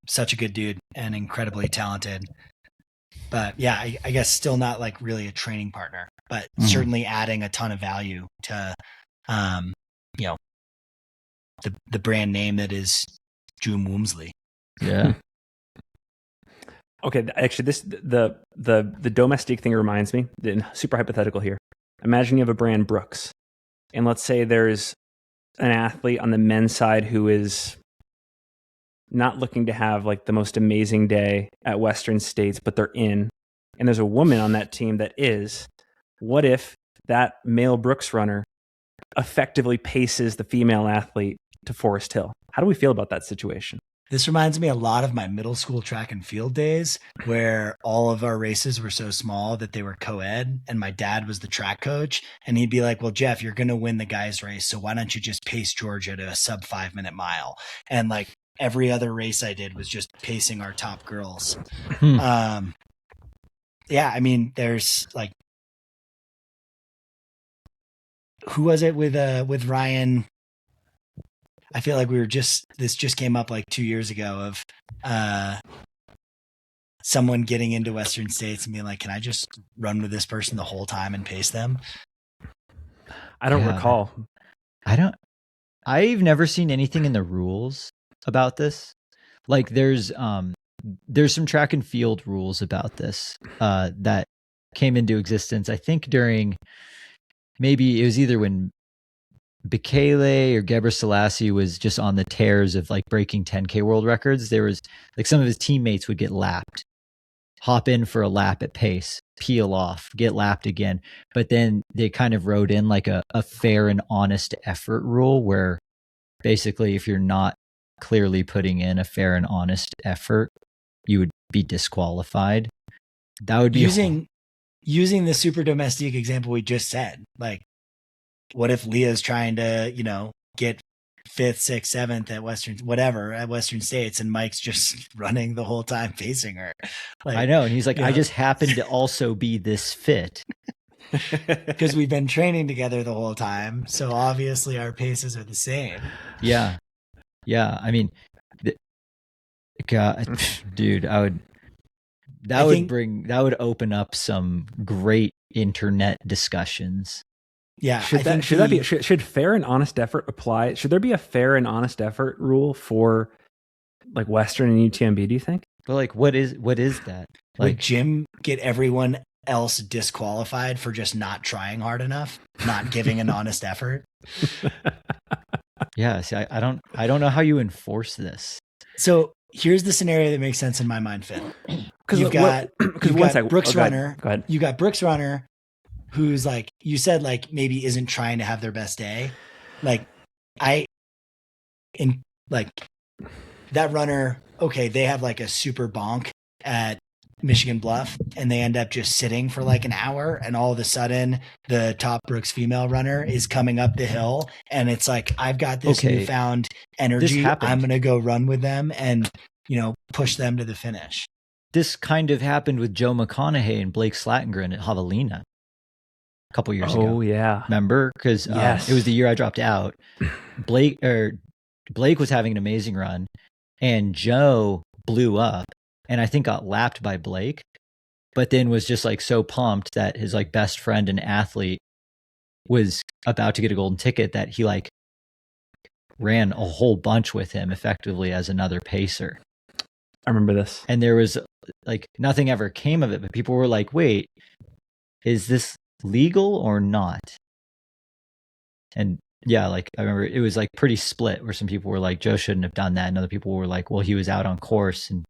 Such a good dude and incredibly talented. But yeah, I guess still not like really a training partner, but certainly adding a ton of value to, the brand name that is June Woomsley.
Yeah.
Okay, actually, the domestique thing reminds me. Super hypothetical here. Imagine you have a brand Brooks, and let's say there's an athlete on the men's side who is not looking to have like the most amazing day at Western States, but they're in, and there's a woman on that team that is. What if that male Brooks runner effectively paces the female athlete to Forest Hill? How do we feel about that situation?
This reminds me a lot of my middle school track and field days where all of our races were so small that they were co-ed, and my dad was the track coach, and he'd be like, well, Jeff, you're going to win the guys race. So why don't you just pace Georgia to a sub 5-minute mile? And like every other race I did was just pacing our top girls. Yeah. I mean, there's like, who was it with Ryan? I feel like this just came up like 2 years ago of someone getting into Western States and being like, can I just run with this person the whole time and pace them?
I don't recall.
I've never seen anything in the rules about this. Like there's some track and field rules about this that came into existence, I think during, maybe it was either when Bekele or Gebre Selassie was just on the tears of like breaking 10K world records. There was like some of his teammates would get lapped, hop in for a lap at pace, peel off, get lapped again. But then they kind of wrote in like a fair and honest effort rule where basically if you're not clearly putting in a fair and honest effort, you would be disqualified. That would be
using the super-domestique example we just said. Like, what if Leah's trying to, get 5th, 6th, 7th at Western States, and Mike's just running the whole time facing her? Like,
I know. And he's like, I just happen to also be this fit.
Because we've been training together the whole time. So obviously our paces are the same.
Yeah. Yeah. I mean, God, dude, that would open up some great internet discussions.
Yeah.
Should fair and honest effort apply? Should there be a fair and honest effort rule for like Western and UTMB, do you think?
But like, what is that? Like,
would Jim get everyone else disqualified for just not trying hard enough, not giving an honest effort?
Yeah. See, I don't know how you enforce this.
So here's the scenario that makes sense in my mind, Finn. You've got Brooks Runner.
Go ahead.
You got Brooks Runner, who's like, you said like maybe isn't trying to have their best day. Like that runner, okay, they have like a super bonk at Michigan Bluff and they end up just sitting for like an hour, and all of a sudden the top Brooks female runner is coming up the hill and it's like, I've got this newfound energy. I'm going to go run with them and, push them to the finish.
This kind of happened with Joe McConaughey and Blake Slatengren at Javelina a couple years ago.
Oh yeah.
Remember? Because
yes.
It was the year I dropped out. Blake was having an amazing run and Joe blew up and I think got lapped by Blake, but then was just like so pumped that his like best friend and athlete was about to get a golden ticket that he like ran a whole bunch with him effectively as another pacer.
I remember this.
And there was like nothing ever came of it, but people were like, wait, is this legal or not? And yeah, like I remember it was like pretty split where some people were like, Joe shouldn't have done that. And other people were like, well, he was out on course and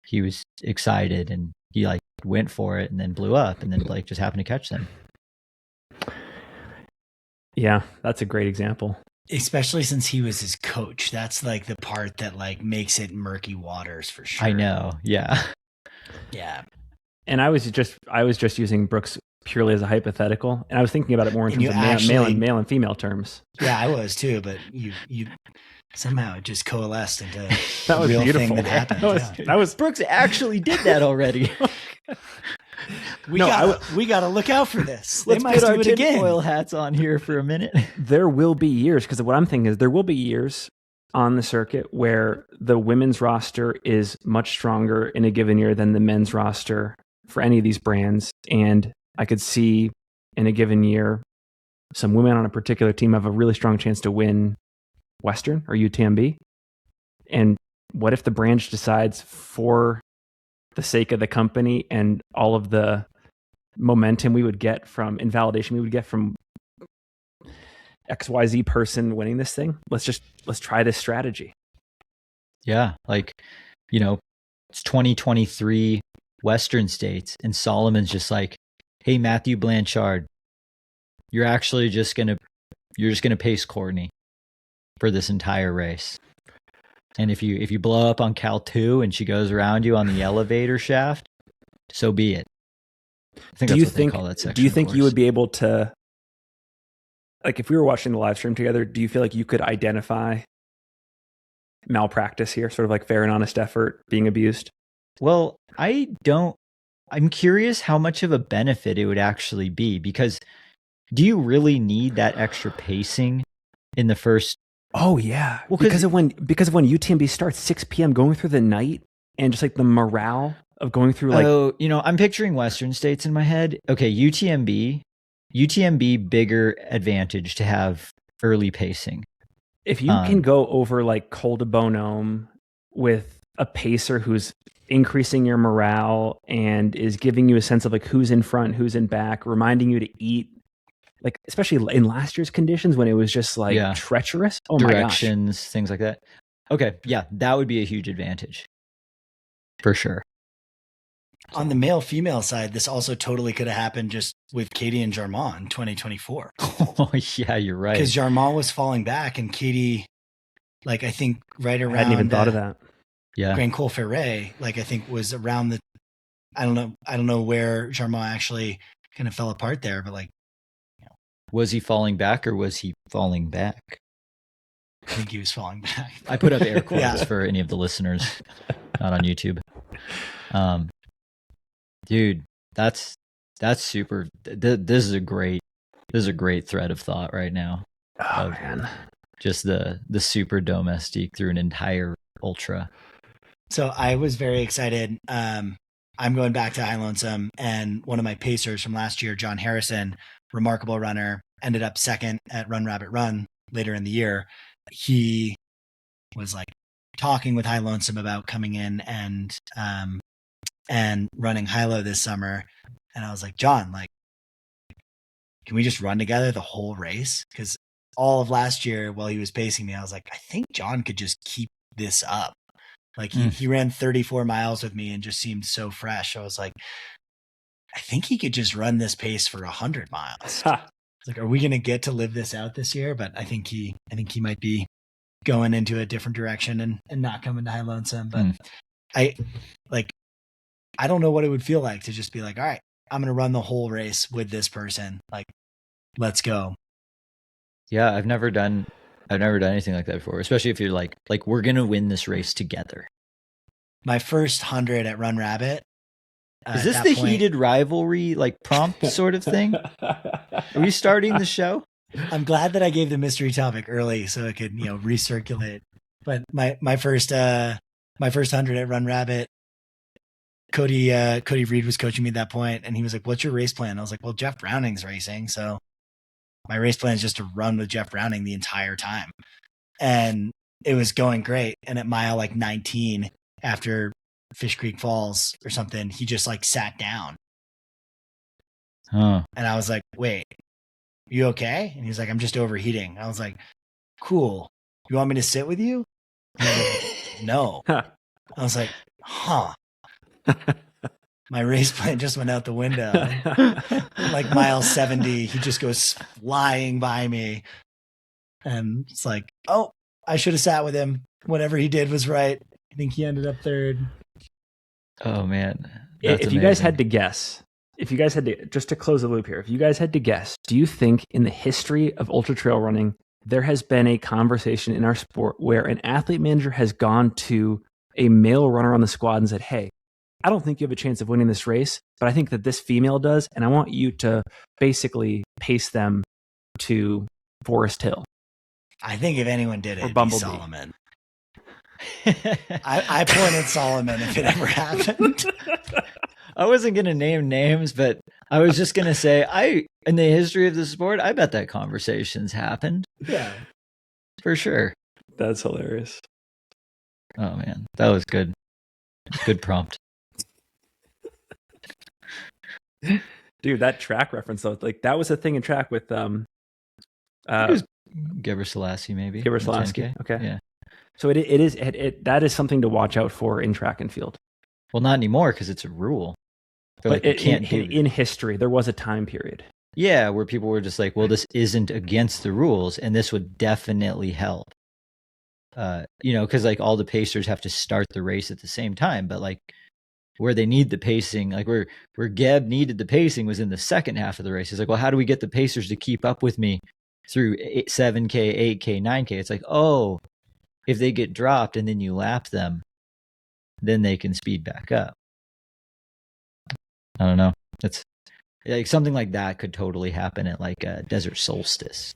he was excited and he like went for it and then blew up and then Blake just happened to catch them.
Yeah, that's a great example.
Especially since he was his coach. That's like the part that like makes it murky waters for sure.
I know. Yeah.
Yeah.
And I was just using Brooks purely as a hypothetical, and I was thinking about it more in
And
terms
you
of male
actually-
and female terms.
Yeah, I was too, but you somehow it just coalesced into
That was
real
beautiful.
thing that happened.
That was
Brooks actually did that already.
We gotta look out for this. They
Let's
might
put our
do it again.
tinfoil hats on here for a minute.
There will be years, because what I'm thinking is there will be years on the circuit where the women's roster is much stronger in a given year than the men's roster for any of these brands. And I could see in a given year, some women on a particular team have a really strong chance to win Western or UTMB. And what if the brand decides, for the sake of the company and all of the momentum we would get from invalidation we would get from XYZ person winning this thing, let's try this strategy.
Yeah. Like, it's 2023 Western states, and Solomon's just like, hey, Matthew Blanchard, you're just going to pace Courtney for this entire race. And if you blow up on Cal 2 and she goes around you on the elevator shaft, so be it. I think that's what they call that section.
Do you think you would be able to, like, if we were watching the live stream together, do you feel like you could identify malpractice here, sort of like fair and honest effort being abused?
Well, I'm curious how much of a benefit it would actually be, because do you really need that extra pacing in the first?
Oh yeah.
Well,
because of when UTMB starts 6 p.m. going through the night, and just like the morale of going through like,
I'm picturing Western states in my head. Okay, UTMB bigger advantage to have early pacing.
If you can go over like Col de Bonhomme with a pacer who's increasing your morale and is giving you a sense of like who's in front, who's in back, reminding you to eat, like especially in last year's conditions when it was just like treacherous. Oh
directions,
my gosh.
Things like that. Okay, yeah, that would be a huge advantage for sure.
On the male-female side, this also totally could have happened just with Katie and Jarmon in 2024.
Oh, yeah, you're right.
Because Jarmon was falling back, and Katie, like, I think right around...
I hadn't even thought of that.
Yeah.
Grand Col Ferret, like, I think was around the... I don't know where Jarmon actually kind of fell apart there, but like...
Was he falling back or was he falling back?
I think he was falling back.
I put up air quotes for any of the listeners, not on YouTube. Dude, that's super. This is a great thread of thought right now.
Oh man,
just the super domestique through an entire ultra.
So I was very excited. I'm going back to High Lonesome, and one of my pacers from last year, John Harrison, remarkable runner, ended up second at Run Rabbit Run later in the year. He was like talking with High Lonesome about coming in and running high-low this summer. And I was like, John, like, can we just run together the whole race? Because all of last year while he was pacing me, I was like, I think John could just keep this up. Like he ran 34 miles with me and just seemed so fresh. I was like, I think he could just run this pace for 100 miles. It's like, are we going to get to live this out this year? But I think he might be going into a different direction and not coming to High Lonesome. But I don't know what it would feel like to just be like, all right, I'm going to run the whole race with this person. Like, let's go.
Yeah. I've never done anything like that before, especially if you're like we're going to win this race together.
My first 100 at Run Rabbit.
Is this the heated rivalry, like prompt sort of thing? Are we starting the show?
I'm glad that I gave the mystery topic early so it could, recirculate. But my first 100 at Run Rabbit, Cody Reed was coaching me at that point, and he was like, "What's your race plan?" I was like, "Well, Jeff Browning's racing, so my race plan is just to run with Jeff Browning the entire time." And it was going great. And at mile like 19, after Fish Creek Falls or something, he just like sat down.
Huh.
And I was like, "Wait, you okay?" And he's like, "I'm just overheating." I was like, "Cool. You want me to sit with you?" Like, no. I was like, "Huh." My race plan just went out the window. Like mile 70, he just goes flying by me. And it's like, oh, I should have sat with him. Whatever he did was right. I think he ended up third.
Oh man.
If you guys had to guess, just to close the loop here, if you guys had to guess, do you think in the history of ultra trail running, there has been a conversation in our sport where an athlete manager has gone to a male runner on the squad and said, hey, I don't think you have a chance of winning this race, but I think that this female does, and I want you to basically pace them to Forest Hill?
I think if anyone did it, it'd be Solomon. I pointed Solomon if it ever happened.
I wasn't going to name names, but I was just going to say, in the history of the sport, I bet that conversations happened.
Yeah.
For sure.
That's hilarious.
Oh, man. That was good. Good prompt.
Dude, that track reference, though, like that was a thing in track with
it was Geber Selassie, maybe.
Geber Selassie. Okay.
Yeah.
So that is something to watch out for in track and field.
Well, not anymore because it's a rule.
But in history, there was a time period.
Yeah, where people were just like, well, this isn't against the rules, and this would definitely help. Because like all the pacers have to start the race at the same time, but like where they need the pacing, like where Geb needed the pacing was in the second half of the race. It's like, well, how do we get the pacers to keep up with me through 7K, 8K, 9K? It's like, oh, if they get dropped and then you lap them, then they can speed back up. I don't know. It's like something like that could totally happen at like a desert solstice.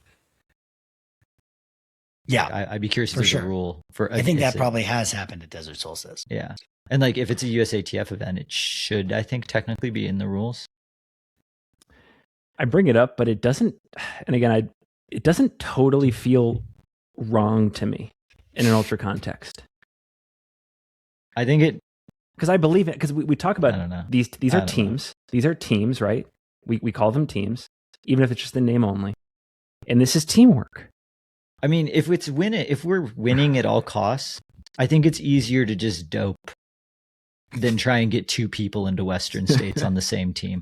Yeah,
I'd be curious if there's a rule for.
I think that probably has happened at desert solstice.
Yeah, and like if it's a USATF event, it should, I think, technically be in the rules.
I bring it up, but it doesn't. And again, it doesn't totally feel wrong to me in an ultra context.
I think it,
because I believe it. Because we talk about these are teams. These are teams, right? We call them teams, even if it's just the name only. And this is teamwork.
I mean, if we're winning at all costs, I think it's easier to just dope than try and get two people into Western states on the same team,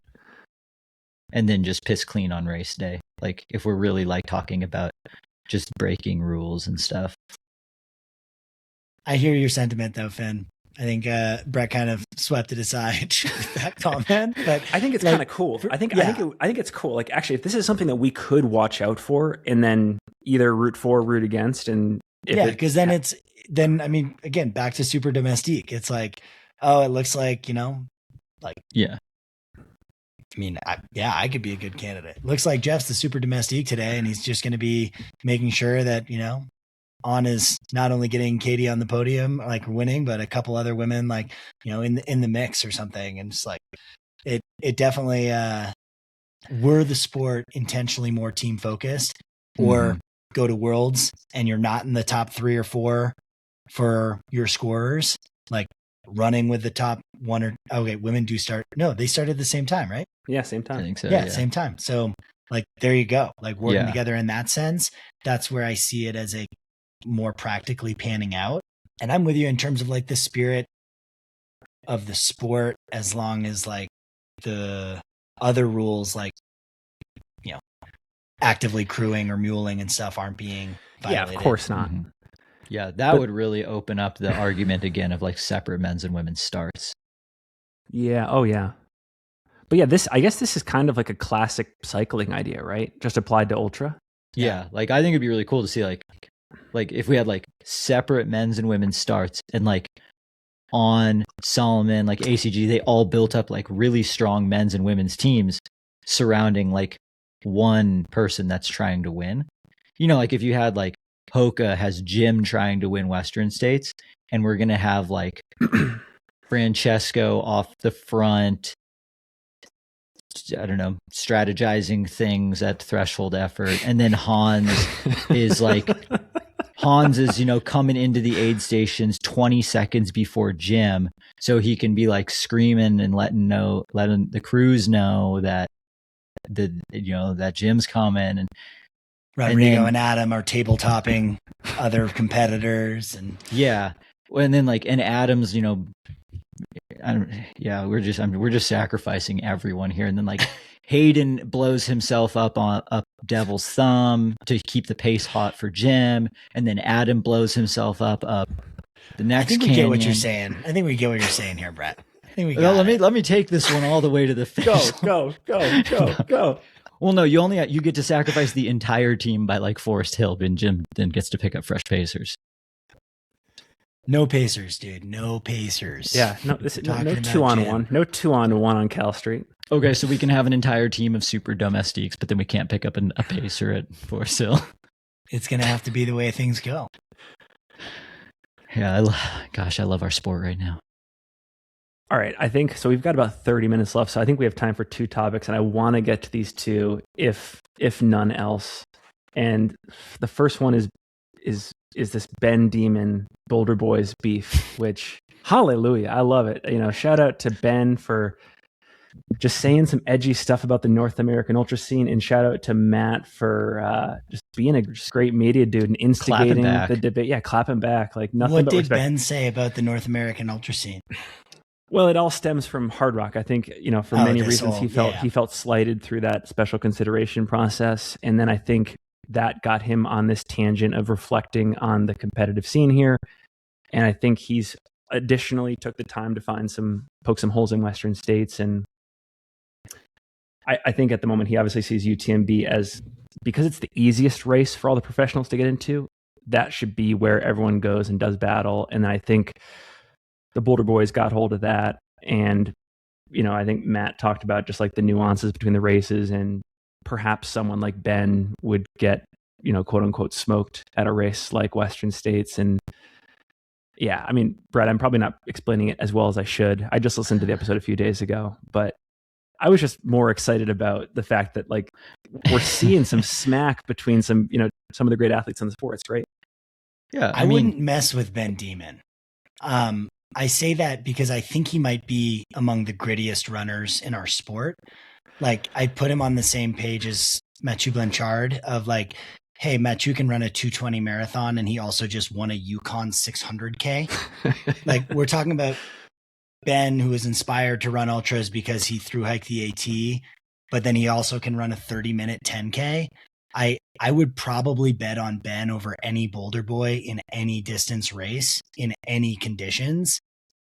and then just piss clean on race day. Like if we're really like talking about just breaking rules and stuff.
I hear your sentiment though, Finn. I think Brett kind of swept it aside with that comment, but
I think it's kind of cool. I think it's cool. Like actually, if this is something that we could watch out for, and then either root for, root against, and
because then I mean, again, back to super-domestique. It's like, oh, it looks like
yeah.
I mean, I could be a good candidate. Looks like Jeff's the super-domestique today, and he's just going to be making sure that On is not only getting Katie on the podium, like winning, but a couple other women, like, in the mix or something. And it's like, it definitely, were the sport intentionally more team focused, or go to Worlds and you're not in the top 3 or 4 for your scorers, like running with the top 1 or, okay, women do start. No, they started at the same time, right?
Yeah. Same time.
I think so.
Yeah. Same time. So like, there you go. Like working together in that sense. That's where I see it as a more practically panning out. And I'm with you in terms of like the spirit of the sport, as long as like the other rules, like, actively crewing or muling and stuff aren't being violated.
Yeah, of course not.
Mm-hmm. Yeah, that would really open up the argument again of like separate men's and women's starts. Yeah.
Oh yeah. But yeah, I guess this is kind of like a classic cycling idea, right? Just applied to ultra.
Yeah. Like I think it'd be really cool to see like if we had like separate men's and women's starts, and like on Solomon, like ACG, they all built up like really strong men's and women's teams surrounding like one person that's trying to win. Like if you had like Hoka has Jim trying to win Western States, and we're going to have like Francesco off the front, I don't know, strategizing things at threshold effort. And then Hans is coming into the aid stations 20 seconds before Jim, so he can be like screaming and letting the crews know that that Jim's coming. And
Rodrigo and Adam are table topping other competitors, and
and then like, and Adam's, we're just sacrificing everyone here. And then like Hayden blows himself up devil's thumb to keep the pace hot for Jim, and then Adam blows himself up the next.
I think we
canyon.
get what you're saying. I think we get what you're saying here, Brett. I think we
Well,
got
let me take this one all the way to the finish.
Go.
Well, no, you get to sacrifice the entire team by like Forest Hill, and Jim then gets to pick up fresh pacers.
No pacers, dude. No pacers.
Yeah, no 2-on-1. No 2-on-1 on Cal Street.
Okay, so we can have an entire team of super-domestiques, but then we can't pick up a pacer at Forest Hill.
It's going to have to be the way things go.
Yeah, I love our sport right now.
All right, I think so. We've got about 30 minutes left, so I think we have time for 2 topics, and I want to get to these 2, if none else. And the first one is this Ben Dhiman Boulder Boys beef, which hallelujah, I love it. Shout out to Ben for just saying some edgy stuff about the North American ultra scene, and shout out to Matt for just being a great media dude and instigating the debate. Yeah, clapping back like nothing.
What
but
did
respect.
Ben say about the North American ultra scene?
Well, it all stems from Hard Rock. I think, for many reasons he felt slighted through that special consideration process. And then I think that got him on this tangent of reflecting on the competitive scene here. And I think he's additionally took the time to poke some holes in Western states. And I think at the moment he obviously sees UTMB as, because it's the easiest race for all the professionals to get into, that should be where everyone goes and does battle. And I think the Boulder Boys got hold of that. And, I think Matt talked about just like the nuances between the races, and perhaps someone like Ben would get, quote unquote, smoked at a race like Western States. And yeah, I mean, Brett, I'm probably not explaining it as well as I should. I just listened to the episode a few days ago, but I was just more excited about the fact that like we're seeing some smack between some of the great athletes in the sport. It's great.
Yeah.
I wouldn't mess with Ben Dhiman. I say that because I think he might be among the grittiest runners in our sport. Like, I put him on the same page as Mathieu Blanchard of like, hey, Mathieu can run a 2:20 marathon, and he also just won a Yukon 600K. Like, we're talking about Ben, who was inspired to run ultras because he thru hiked the AT, but then he also can run a 30-minute 10K. I would probably bet on Ben over any Boulder Boy in any distance race, in any conditions.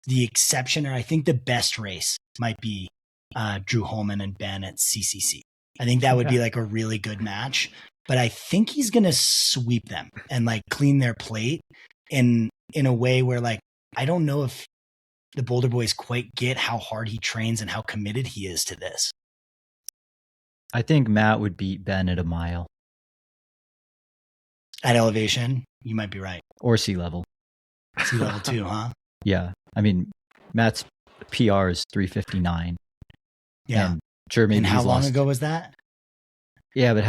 The exception, or I think the best race, might be Drew Holman and Ben at CCC. I think that would be like a really good match, but I think he's going to sweep them and like clean their plate in a way where, like, I don't know if the Boulder Boys quite get how hard he trains and how committed he is to this.
I think Matt would beat Ben at a mile.
At elevation, you might be right.
Or sea level.
Sea level too, huh?
Yeah. I mean, Matt's PR is 3:59.
Yeah.
And sure, maybe
and how long ago was that?
Yeah, but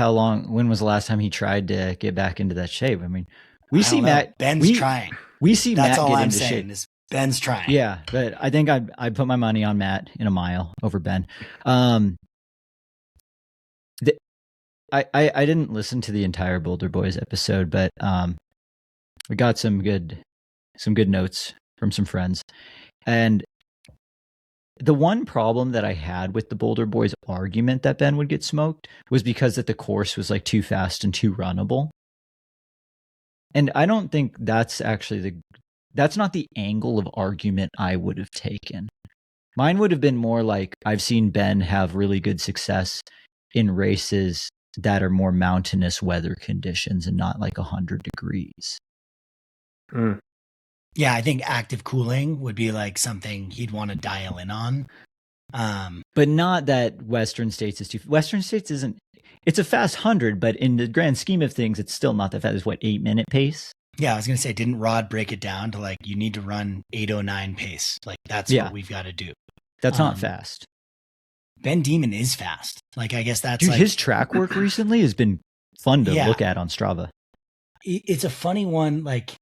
when was the last time he tried to get back into that shape? I mean, we see Matt.
Ben's trying.
We see
That's
Matt
all
get
I'm
into
saying
shape.
is Ben's trying.
Yeah, but I think I put my money on Matt in a mile over Ben. I didn't listen to the entire Boulder Boys episode, but we got some good notes from some friends. And the one problem that I had with the Boulder Boys argument that Ben would get smoked was because that the course was like too fast and too runnable. And I don't think that's actually that's not the angle of argument I would have taken. Mine would have been more like, I've seen Ben have really good success in races that are more mountainous weather conditions and not like 100 degrees.
Mm.
Yeah, I think active cooling would be like something he'd want to dial in on.
But not that Western States is Western States isn't, it's a fast 100, but in the grand scheme of things, it's still not that fast. It's what, 8-minute pace?
Yeah, I was going to say, didn't Rod break it down to like, you need to run 8:09 pace? Like, that's what we've got to do.
That's not fast.
Ben Dhiman is fast. Like, I guess that's
his track work recently has been fun to look at on Strava.
It's a funny one. Like,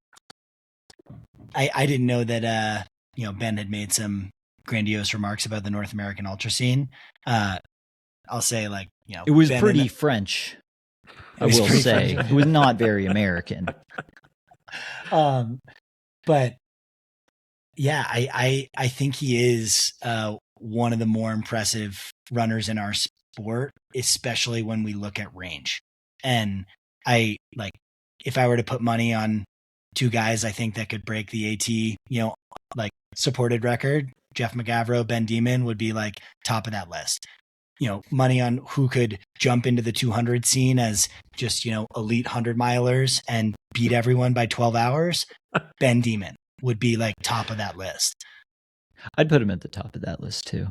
I didn't know that, Ben had made some grandiose remarks about the North American ultra scene. I'll say, like,
it was
Ben
pretty French. I will say it was not very American.
But yeah, I think he is one of the more impressive runners in our sport, especially when we look at range. And I like, if I were to put money on two guys, I think that could break the AT, like supported record, Jeff McGavro, Ben Dhiman would be like top of that list. Money on who could jump into the 200 scene as just, elite 100-milers and beat everyone by 12 hours. Ben Dhiman would be like top of that list.
I'd put him at the top of that list too.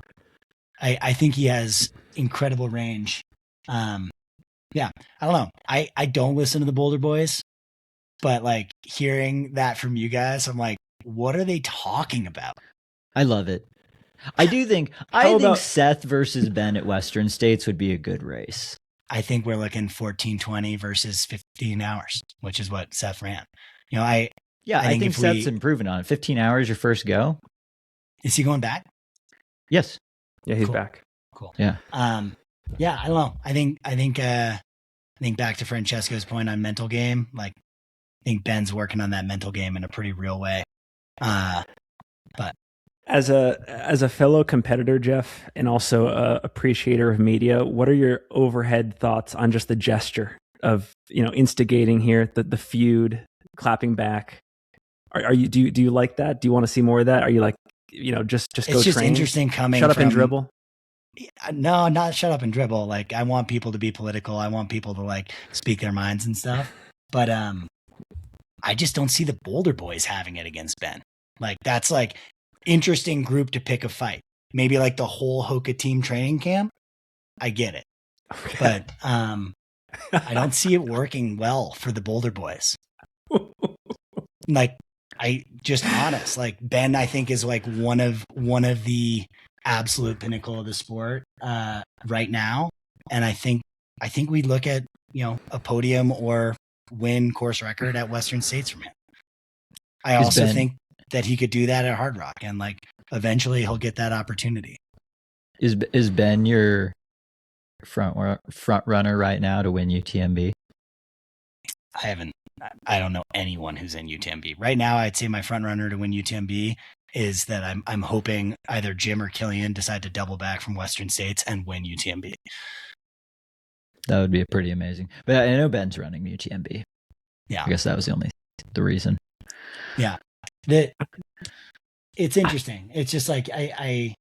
I think he has incredible range. Yeah, I don't know. I don't listen to the Boulder Boys, but like hearing that from you guys, I'm like, what are they talking about?
I love it. I think Seth versus Ben at Western States would be a good race.
I think we're looking 14:20 versus 15 hours, which is what Seth ran. I think
Seth's improving on it. 15 hours your first go.
Is he going back?
Yes.
Yeah, he's
cool.
back.
Cool.
Yeah.
Yeah, I don't know. I think back to Francesco's point on mental game. Like, I think Ben's working on that mental game in a pretty real way. But
as a fellow competitor, Jeff, and also a appreciator of media, what are your overhead thoughts on just the gesture of instigating here, the feud, clapping back? Do you like that? Do you want to see more of that? Are you like just go train?
It's just interesting coming.
Shut up and dribble.
No, not shut up and dribble. Like, I want people to be political. I want people to like speak their minds and stuff. But I just don't see the Boulder Boys having it against Ben. Like, that's like interesting group to pick a fight. Maybe like the whole Hoka team training camp. I get it. Okay. But I don't see it working well for the Boulder Boys. Like, honest. Like, Ben, I think, is like one of the absolute pinnacle of the sport right now. And I think we look at, a podium or win course record at Western States from him. I also think that he could do that at Hard Rock, and like eventually he'll get that opportunity.
Is Ben your front runner right now to win UTMB?
I don't know anyone who's in UTMB right now. I'd say my front runner to win UTMB is that I'm hoping either Jim or Killian decide to double back from Western States and win UTMB.
That would be pretty amazing. But I know Ben's running UTMB.
Yeah,
I guess that was the reason.
Yeah, it's interesting. It's just like I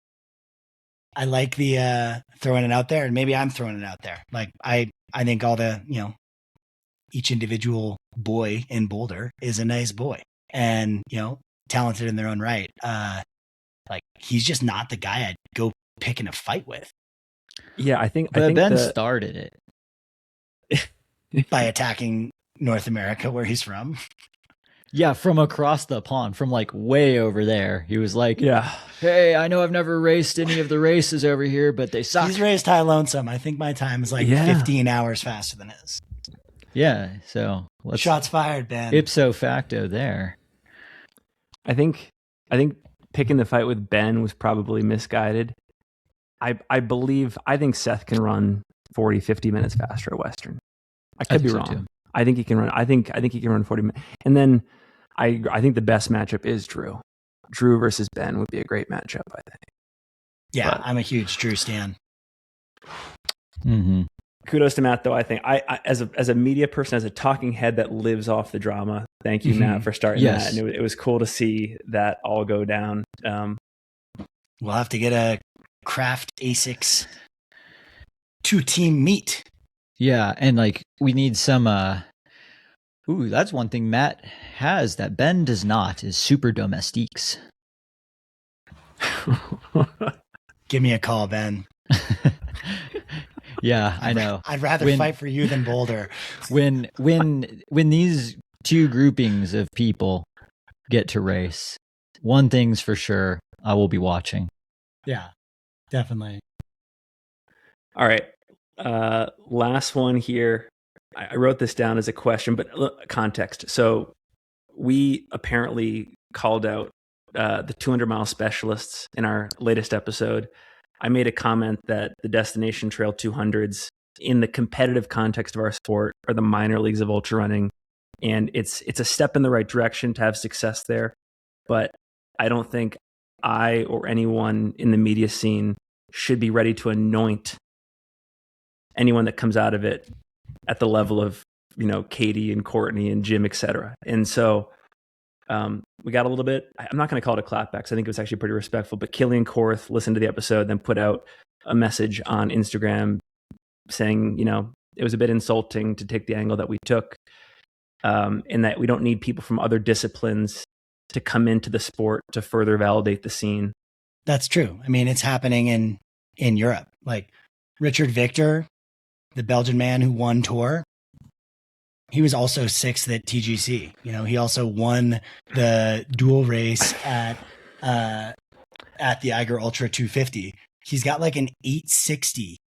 like the throwing it out there, and maybe I'm throwing it out there. Like I think all the each individual boy in Boulder is a nice boy, and talented in their own right. Like, he's just not the guy I'd go pick in a fight with.
Yeah, I think
Ben started
it by attacking North America, where he's from.
Yeah, from across the pond, from like way over there. He was like,
yeah,
hey, I know I've never raced any of the races over here, but they suck.
He's raced high lonesome. I think my time is like 15 hours faster than his.
Yeah, so
shots fired, Ben.
Ipso facto there.
I think picking the fight with Ben was probably misguided. I think Seth can run 40, 50 minutes faster at Western. I could be wrong. Too. I think he can run. I think he can run 40 minutes. And then I think the best matchup is Drew. Drew versus Ben would be a great matchup, I think.
Yeah, but I'm a huge Drew stan.
Mm-hmm.
Kudos to Matt, though. I think I as a media person, as a talking head that lives off the drama. Thank you, Matt, for starting that. And it was cool to see that all go down.
We'll have to get a Craft ASICS 2-team meet.
Yeah, and like we need some. That's one thing Matt has that Ben does not is super-domestiques.
Give me a call, Ben.
Yeah, I know.
I'd rather fight for you than Boulder.
When these two groupings of people get to race, one thing's for sure, I will be watching.
Yeah, definitely.
All right. Last one here. I wrote this down as a question, but context. So we apparently called out the 200-mile specialists in our latest episode. I made a comment that the Destination Trail 200s in the competitive context of our sport are the minor leagues of ultra running. And it's a step in the right direction to have success there. But I don't think I or anyone in the media scene should be ready to anoint anyone that comes out of it at the level of, Katie and Courtney and Jim, etc. And so we got a little bit, I'm not going to call it a clapback, because I think it was actually pretty respectful, but Killian Korth listened to the episode, then put out a message on Instagram saying, it was a bit insulting to take the angle that we took, and that we don't need people from other disciplines to come into the sport to further validate the scene.
That's true. I mean, it's happening in Europe. Like Richard Victor, the Belgian man who won Tour, he was also 6th at TGC. He also won the dual race at the Eiger Ultra 250. He's got like an 860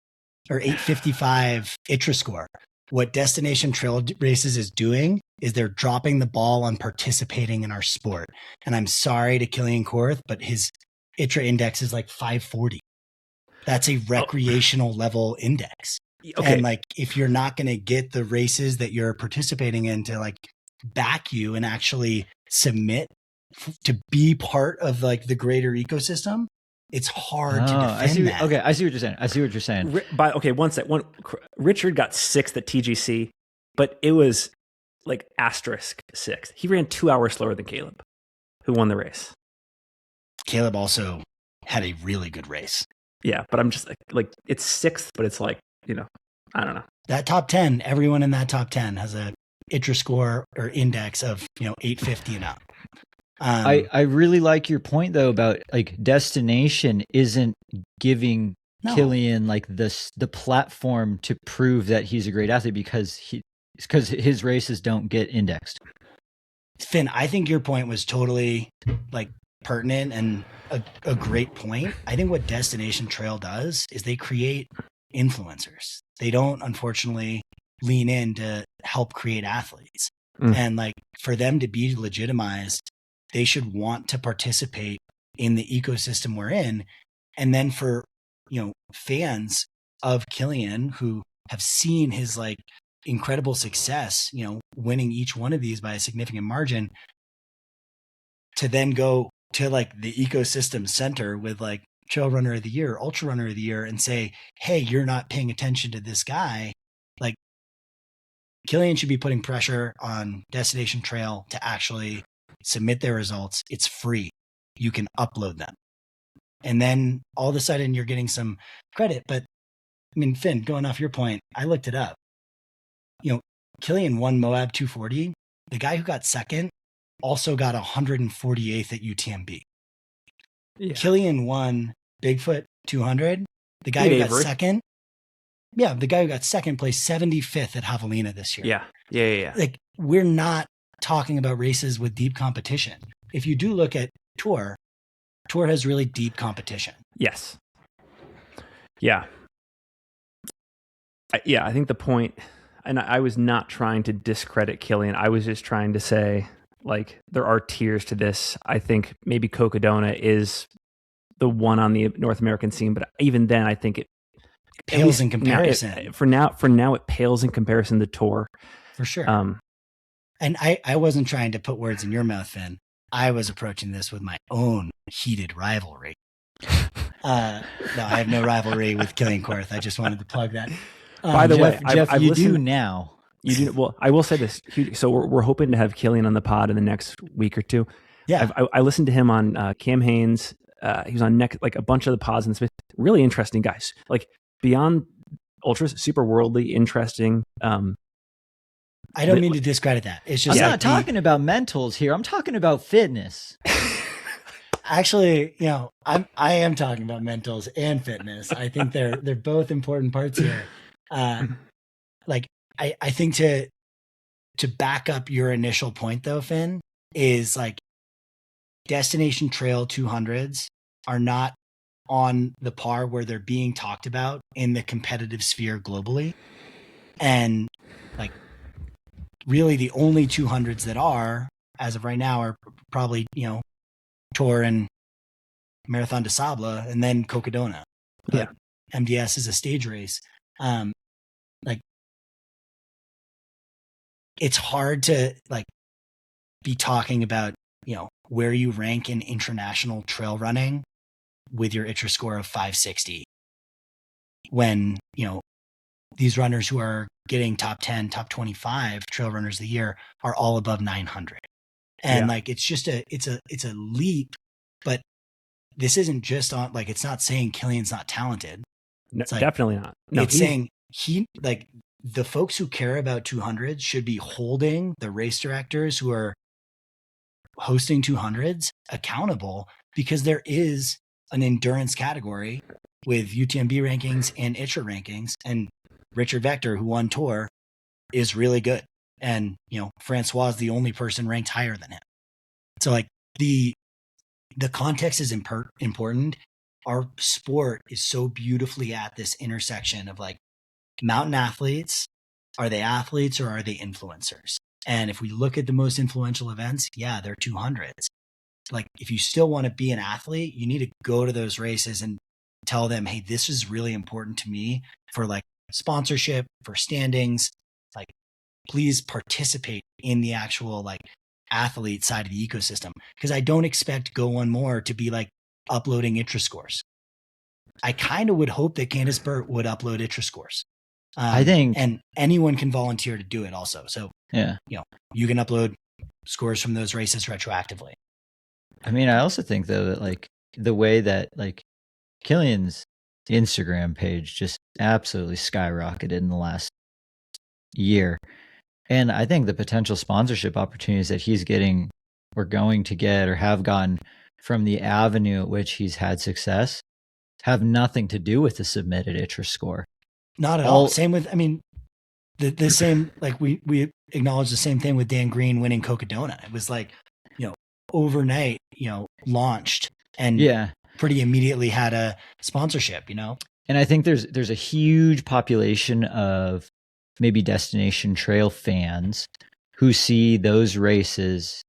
or 855 ITRA score. What Destination Trail Races is doing is they're dropping the ball on participating in our sport. And I'm sorry to Killian Korth, but his ITRA index is like 540. That's a recreational level index. Okay. And like, if you're not going to get the races that you're participating in to like back you and actually submit to be part of like the greater ecosystem, it's hard to defend that.
Okay, I see what you're saying.
Richard got 6th at TGC, but it was like asterisk 6th. He ran 2 hours slower than Caleb, who won the race.
Caleb also had a really good race.
Yeah, but I'm just like it's 6th, but it's like, I don't know. That
top 10, everyone in that top 10 has a ITRA score or index of, 850 and up.
I really like your point though about like Destination isn't giving Killian like the platform to prove that he's a great athlete because his races don't get indexed.
Finn, I think your point was totally like pertinent and a great point. I think what Destination Trail does is they create influencers. They don't, unfortunately, lean in to help create athletes. And like for them to be legitimized, they should want to participate in the ecosystem we're in. And then for, fans of Killian who have seen his like incredible success, winning each one of these by a significant margin, to then go to like the ecosystem center with like Trail Runner of the Year, Ultra Runner of the Year, and say, hey, you're not paying attention to this guy. Like Killian should be putting pressure on Destination Trail to actually submit their results. It's free. You can upload them. And then all of a sudden you're getting some credit. But I mean, Finn, going off your point, I looked it up. Killian won Moab 240. The guy who got second also got 148th at UTMB. Yeah. Killian won Bigfoot 200. The guy who got second. Yeah, the guy who got second placed 75th at Javelina this year.
Yeah.
Like, we're not talking about races with deep competition. If you do look at Tour has really deep competition.
Yes. Yeah. I think the point, and I was not trying to discredit Killian. I was just trying to say, like, there are tiers to this. I think maybe Cocodona is the one on the North American scene, but even then, I think it
pales in comparison.
For now, it pales in comparison to Tour.
For sure. And I wasn't trying to put words in your mouth, Finn. I was approaching this with my own heated rivalry. No, I have no rivalry with Killian Korth. I just wanted to plug that.
By the way,
Jeff,
I've
you
listened,
do now.
You do. Well, I will say this. So we're hoping to have Killian on the pod in the next week or two.
Yeah,
I listened to him on Cam Haines. He was on like a bunch of the pods and Smith. Really interesting guys. Like beyond ultras, super worldly, interesting.
I don't mean to discredit that. It's just
I'm not talking about mentals here. I'm talking about fitness.
Actually, I am talking about mentals and fitness. I think they're both important parts here. Like I think to back up your initial point though, Finn, is like Destination Trail 200s are not on the par where they're being talked about in the competitive sphere globally. And like really the only 200s that are, as of right now, are probably, Tour and Marathon des Sables, and then Cocodona.
Yeah.
MDS is a stage race. Like it's hard to like be talking about, where you rank in international trail running with your ITRA score of 560 when, these runners who are getting top 10, top 25 trail runners of the year are all above 900. And like, it's just it's a leap, but this isn't just on, like, it's not saying Killian's not talented.
No,
It's like,
definitely not. No,
it's saying like, the folks who care about 200s should be holding the race directors who are hosting 200s accountable, because there is an endurance category with UTMB rankings and ITRA rankings, and Richard Vector, who won Tour, is really good. And, you know, Francois is the only person ranked higher than him. So like the context is important. Our sport is so beautifully at this intersection of like, mountain athletes, are they athletes or are they influencers? And if we look at the most influential events, yeah, they're 200s. Like, if you still want to be an athlete, you need to go to those races and tell them, hey, this is really important to me for like sponsorship, for standings. Like, please participate in the actual like athlete side of the ecosystem. Because I don't expect Go One More to be like uploading ITRA scores. I kind of would hope that Candice Burt would upload ITRA scores.
I think,
and anyone can volunteer to do it also. So,
yeah,
you know, you can upload scores from those races retroactively.
I mean, I also think though that like the way that like Killian's Instagram page just absolutely skyrocketed in the last year. And I think the potential sponsorship opportunities that he's getting or going to get or have gotten from the avenue at which he's had success have nothing to do with the submitted ITRA score.
Not at all. Same with, I mean, the same, like we acknowledge the same thing with Dan Green winning Cocodona. It was like, you know, overnight, you know, launched and pretty immediately had a sponsorship, you know?
And I think there's a huge population of maybe destination trail fans who see those races.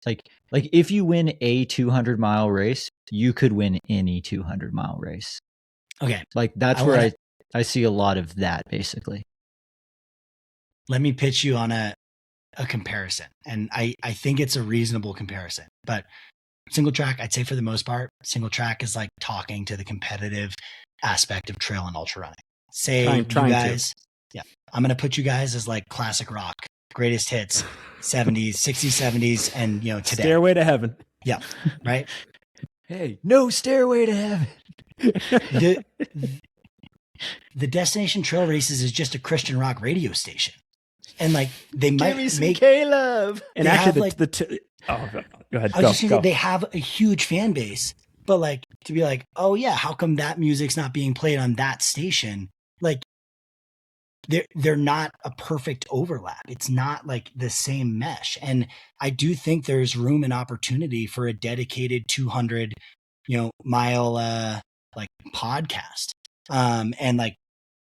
Like if you win a 200-mile race, you could win any 200-mile race.
Okay.
Like that's where I see a lot of that basically.
Let me pitch you on a comparison. And I think it's a reasonable comparison, but single track, I'd say for the most part, single track is like talking to the competitive aspect of trail and ultra running. Say you guys, I'm going to put you guys as like classic rock, greatest hits, 70s, 60s, 70s, and, you know, today.
Stairway to Heaven.
Yeah. Right.
Hey, no Stairway to Heaven.
The Destination Trail Races is just a Christian rock radio station. And like they might make
Caleb.
And actually
go ahead. They have a huge fan base, but like to be like, oh yeah, how come that music's not being played on that station? Like they're not a perfect overlap. It's not like the same mesh. And I do think there's room and opportunity for a dedicated 200, you know, mile like podcast. And like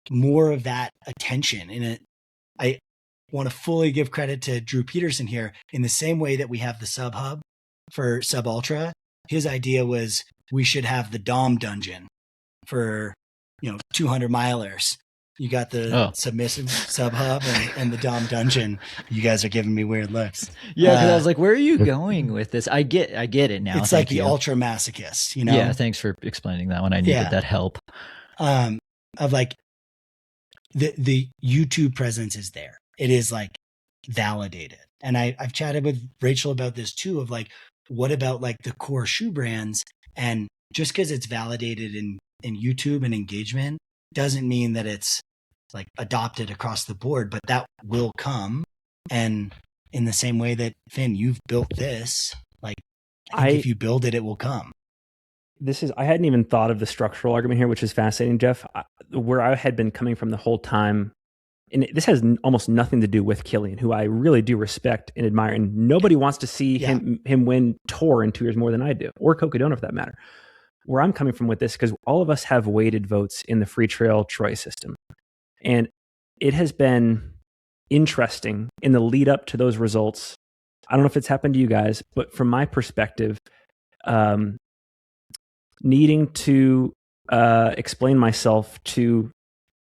more of that attention in it. I want to fully give credit to Drew Peterson here. In the same way that we have the sub hub for sub ultra, his idea was we should have the Dom dungeon for, you know, 200 milers. You got the submissive sub hub and the Dom dungeon. You guys are giving me weird looks.
Yeah, because I was like, where are you going with this? I get it now.
It's like the ultra masochist, you know?
Yeah, thanks for explaining that one. I needed that help.
Of like the YouTube presence is there. It is like validated. And I've chatted with Rachel about this too, of like, what about like the core shoe brands? And just because it's validated in YouTube and engagement doesn't mean that it's like adopted across the board, but that will come. And in the same way that Finn, you've built this, like I think if you build it, it will come.
I hadn't even thought of the structural argument here, which is fascinating, Jeff. Where I had been coming from the whole time, and this has almost nothing to do with Killian, who I really do respect and admire, and nobody wants to see him win Tour in 2 years more than I do, or Cocodona for that matter. Where I'm coming from with this, because all of us have weighted votes in the Free Trail Troy system, and it has been interesting in the lead up to those results. I don't know if it's happened to you guys, but from my perspective, needing to explain myself to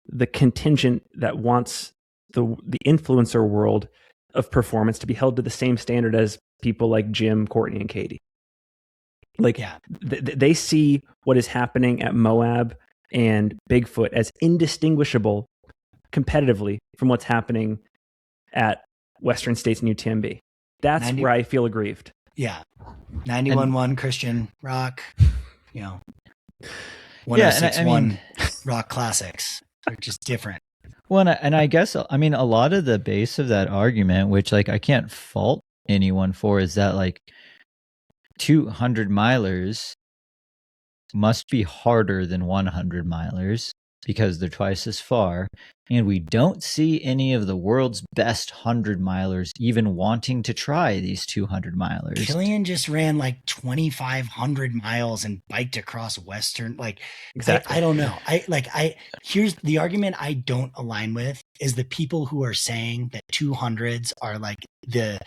the contingent that wants the influencer world of performance to be held to the same standard as people like Jim, Courtney, and Katie. Like they see what is happening at Moab and Bigfoot as indistinguishable competitively from what's happening at Western States and UTMB. That's where I feel aggrieved.
Yeah. 91.1 Christian rock, 106.1 rock classics are just different.
Well, and I guess, I mean, a lot of the base of that argument, which like I can't fault anyone for, is that like 200 milers must be harder than 100 milers because they're twice as far. And we don't see any of the world's best 100 milers even wanting to try these 200 milers.
Kilian just ran like 2,500 miles and biked across Western. Like, exactly. I don't know. Here's the argument I don't align with is the people who are saying that 200s are like the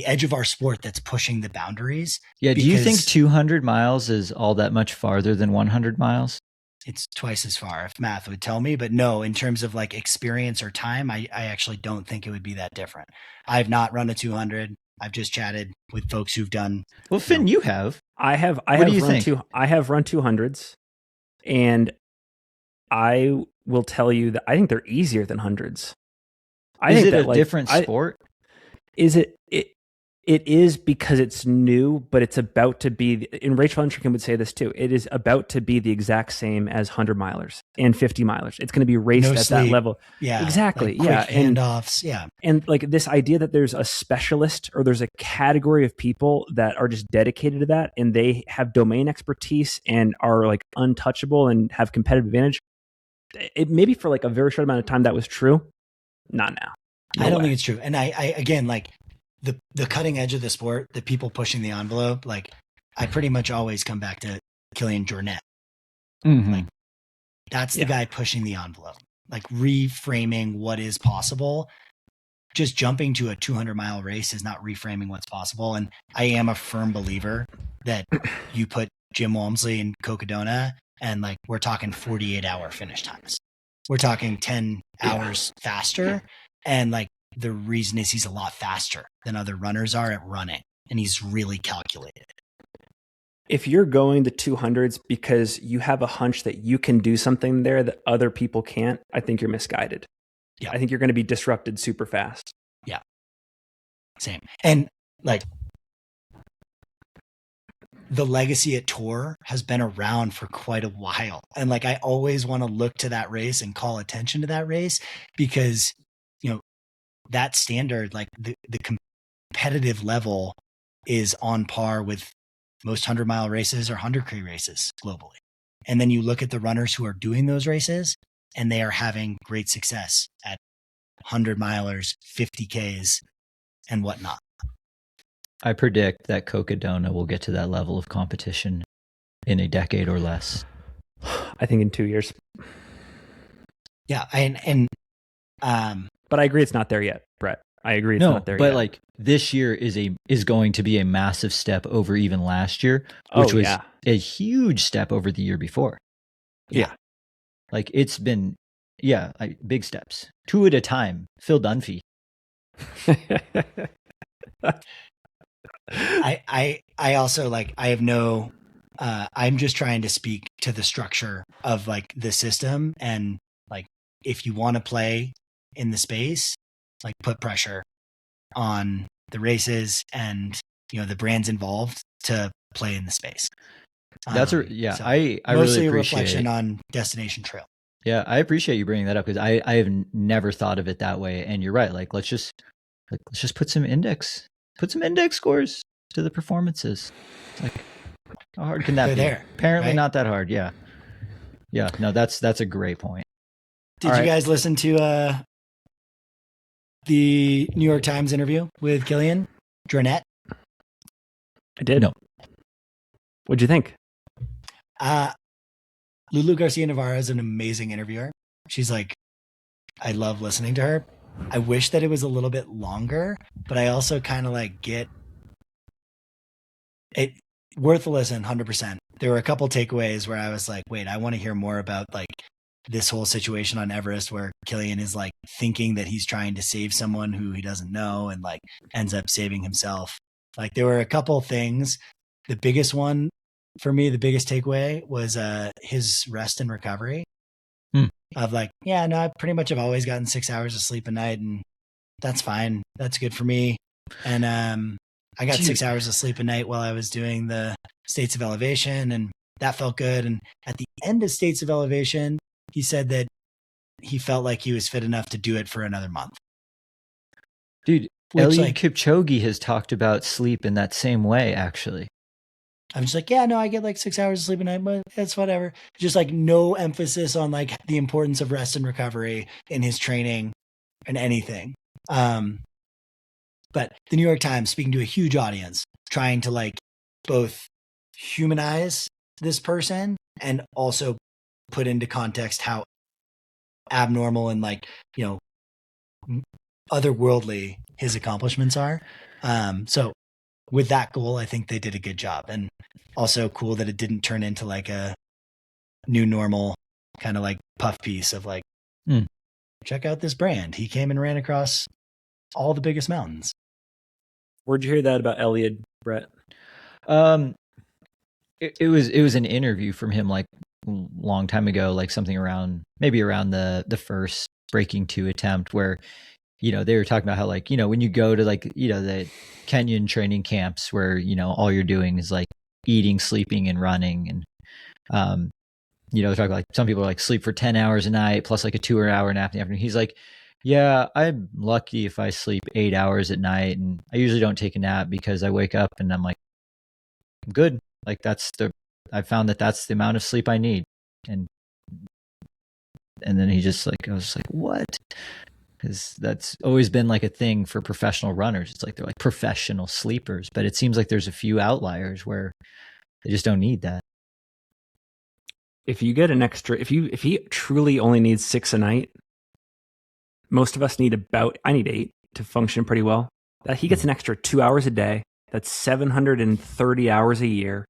edge of our sport that's pushing the boundaries.
Yeah. Do you think 200 miles is all that much farther than 100 miles?
It's twice as far, if math would tell me. But no, in terms of like experience or time, I actually don't think it would be that different. I've not run a 200. I've just chatted with folks who've done.
Well, Finn, you have.
I have run 200s, and I will tell you that I think they're easier than hundreds.
Is it a different sport?
Is it? It is because it's new, but it's about to be, and Rachel Entrinkin would say this too, it is about to be the exact same as 100 milers and 50 milers. It's going to be raced at that level.
Yeah.
Exactly.
Like handoffs. Yeah.
And like this idea that there's a specialist or there's a category of people that are just dedicated to that and they have domain expertise and are like untouchable and have competitive advantage. It maybe for like a very short amount of time that was true. Not now.
I don't think it's true. And I again, like, the cutting edge of the sport, the people pushing the envelope, like I pretty much always come back to Kilian Jornet.
Mm-hmm.
Like that's the guy pushing the envelope, like reframing what is possible. Just jumping to a 200-mile race is not reframing what's possible. And I am a firm believer that you put Jim Walmsley in Cocodona and like we're talking 48-hour finish times. We're talking 10 hours faster. And like the reason is he's a lot faster than other runners are at running, and he's really calculated.
If you're going the 200s because you have a hunch that you can do something there that other people can't, I think you're misguided.
Yeah.
I think you're going to be disrupted super fast.
Yeah. Same. And like the legacy at Tour has been around for quite a while. And like I always want to look to that race and call attention to that race because that standard, like the competitive level is on par with most 100-mile races or 100K races globally. And then you look at the runners who are doing those races and they are having great success at 100 milers, 50Ks and whatnot.
I predict that Cocodona will get to that level of competition in a decade or less.
I think in 2 years.
Yeah.
But I agree it's not there yet, Brett. I agree it's not there yet.
But like this year is going to be a massive step over even last year, which was a huge step over the year before.
Yeah.
Like it's been, big steps. 2 at a time. Phil Dunphy.
I also like, I have no, I'm just trying to speak to the structure of like the system. And like, if you want to play in the space, like put pressure on the races and, the brands involved to play in the space.
That's I
mostly
really appreciate
a reflection on Destination Trail.
Yeah. I appreciate you bringing that up because I have never thought of it that way. And you're right. Like, let's just put some index scores to the performances. It's like, how hard can that be?
There,
apparently
right?
Not that hard. Yeah. Yeah. No, that's a great point.
Did you guys listen to, the New York Times interview with Kilian Jornet?
I did.
No.
What'd you think?
Lulu Garcia Navarro is an amazing interviewer. She's like, I love listening to her. I wish that it was a little bit longer, but I also kind of like get it worth a listen 100%. There were a couple takeaways where I was like, wait, I want to hear more about like this whole situation on Everest where Kilian is like thinking that he's trying to save someone who he doesn't know and like ends up saving himself. Like there were a couple things. The biggest one for me, the biggest takeaway was his rest and recovery. of like, yeah, no, I pretty much have always gotten 6 hours of sleep a night, and that's fine. That's good for me. And I got 6 hours of sleep a night while I was doing the States of Elevation, and that felt good. And at the end of States of Elevation, he said that he felt like he was fit enough to do it for another month.
Dude, Eliud Kipchoge has talked about sleep in that same way, actually.
I'm just like, yeah, no, I get like 6 hours of sleep a night, but it's whatever. Just like no emphasis on like the importance of rest and recovery in his training and anything. But the New York Times, speaking to a huge audience, trying to like both humanize this person and also put into context how abnormal and like, you know, otherworldly his accomplishments are. So with that goal, I think they did a good job. And also cool that it didn't turn into like a new normal kind of like puff piece of like, check out this brand. He came and ran across all the biggest mountains.
Where'd you hear that about Eliud, Brett?
It was an interview from him like a long time ago, like something around the first Breaking 2 attempt, where, you know, they were talking about how, like, you know, when you go to like, you know, the Kenyan training camps where, you know, all you're doing is like eating, sleeping, and running. And, you know, they're talking like some people are like sleep for 10 hours a night plus like a 2-hour nap in the afternoon. He's like, yeah, I'm lucky if I sleep 8 hours at night, and I usually don't take a nap because I wake up and I'm like, I'm good. Like I found that that's the amount of sleep I need. And then he just like, I was like, what? Because that's always been like a thing for professional runners. It's like they're like professional sleepers, but it seems like there's a few outliers where they just don't need that.
If you get an extra, if he truly only needs 6 a night, most of us need I need 8 to function pretty well. That he gets an extra 2 hours a day. That's 730 hours a year.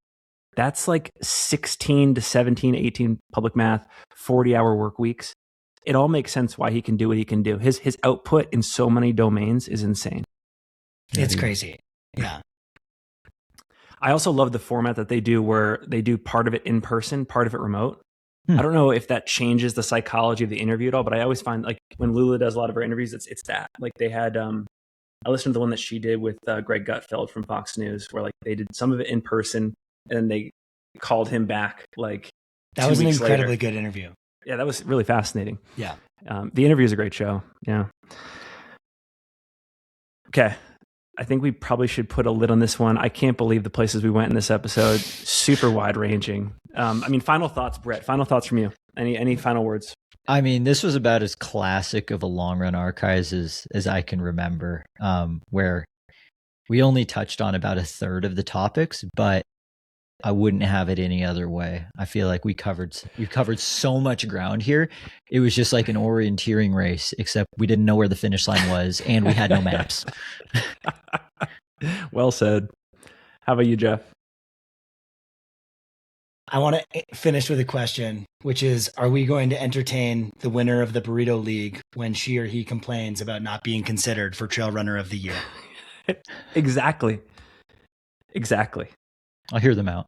That's like 16 to 17, 18 public math, 40-hour work weeks. It all makes sense why he can do what he can do. His output in so many domains is insane.
It's crazy. Yeah.
I also love the format that they do where they do part of it in person, part of it remote. I don't know if that changes the psychology of the interview at all, but I always find like when Lula does a lot of her interviews, it's that. Like they had, I listened to the one that she did with Greg Gutfeld from Fox News, where like they did some of it in person and then they called him back like
that was an incredibly good interview.
Yeah, that was really fascinating.
Yeah.
The interview is a great show. Yeah. Okay. I think we probably should put a lid on this one. I can't believe the places we went in this episode. Super wide ranging. I mean, final thoughts, Brett. Final thoughts from you. Any final words?
I mean, this was about as classic of a long run archives as I can remember, where we only touched on about a third of the topics, but I wouldn't have it any other way. I feel like we covered so much ground here. It was just like an orienteering race, except we didn't know where the finish line was and we had no maps.
Well said. How about you, Jeff?
I want to finish with a question, which is, are we going to entertain the winner of the Burrito League when she or he complains about not being considered for Trail Runner of the Year?
Exactly.
I'll hear them out.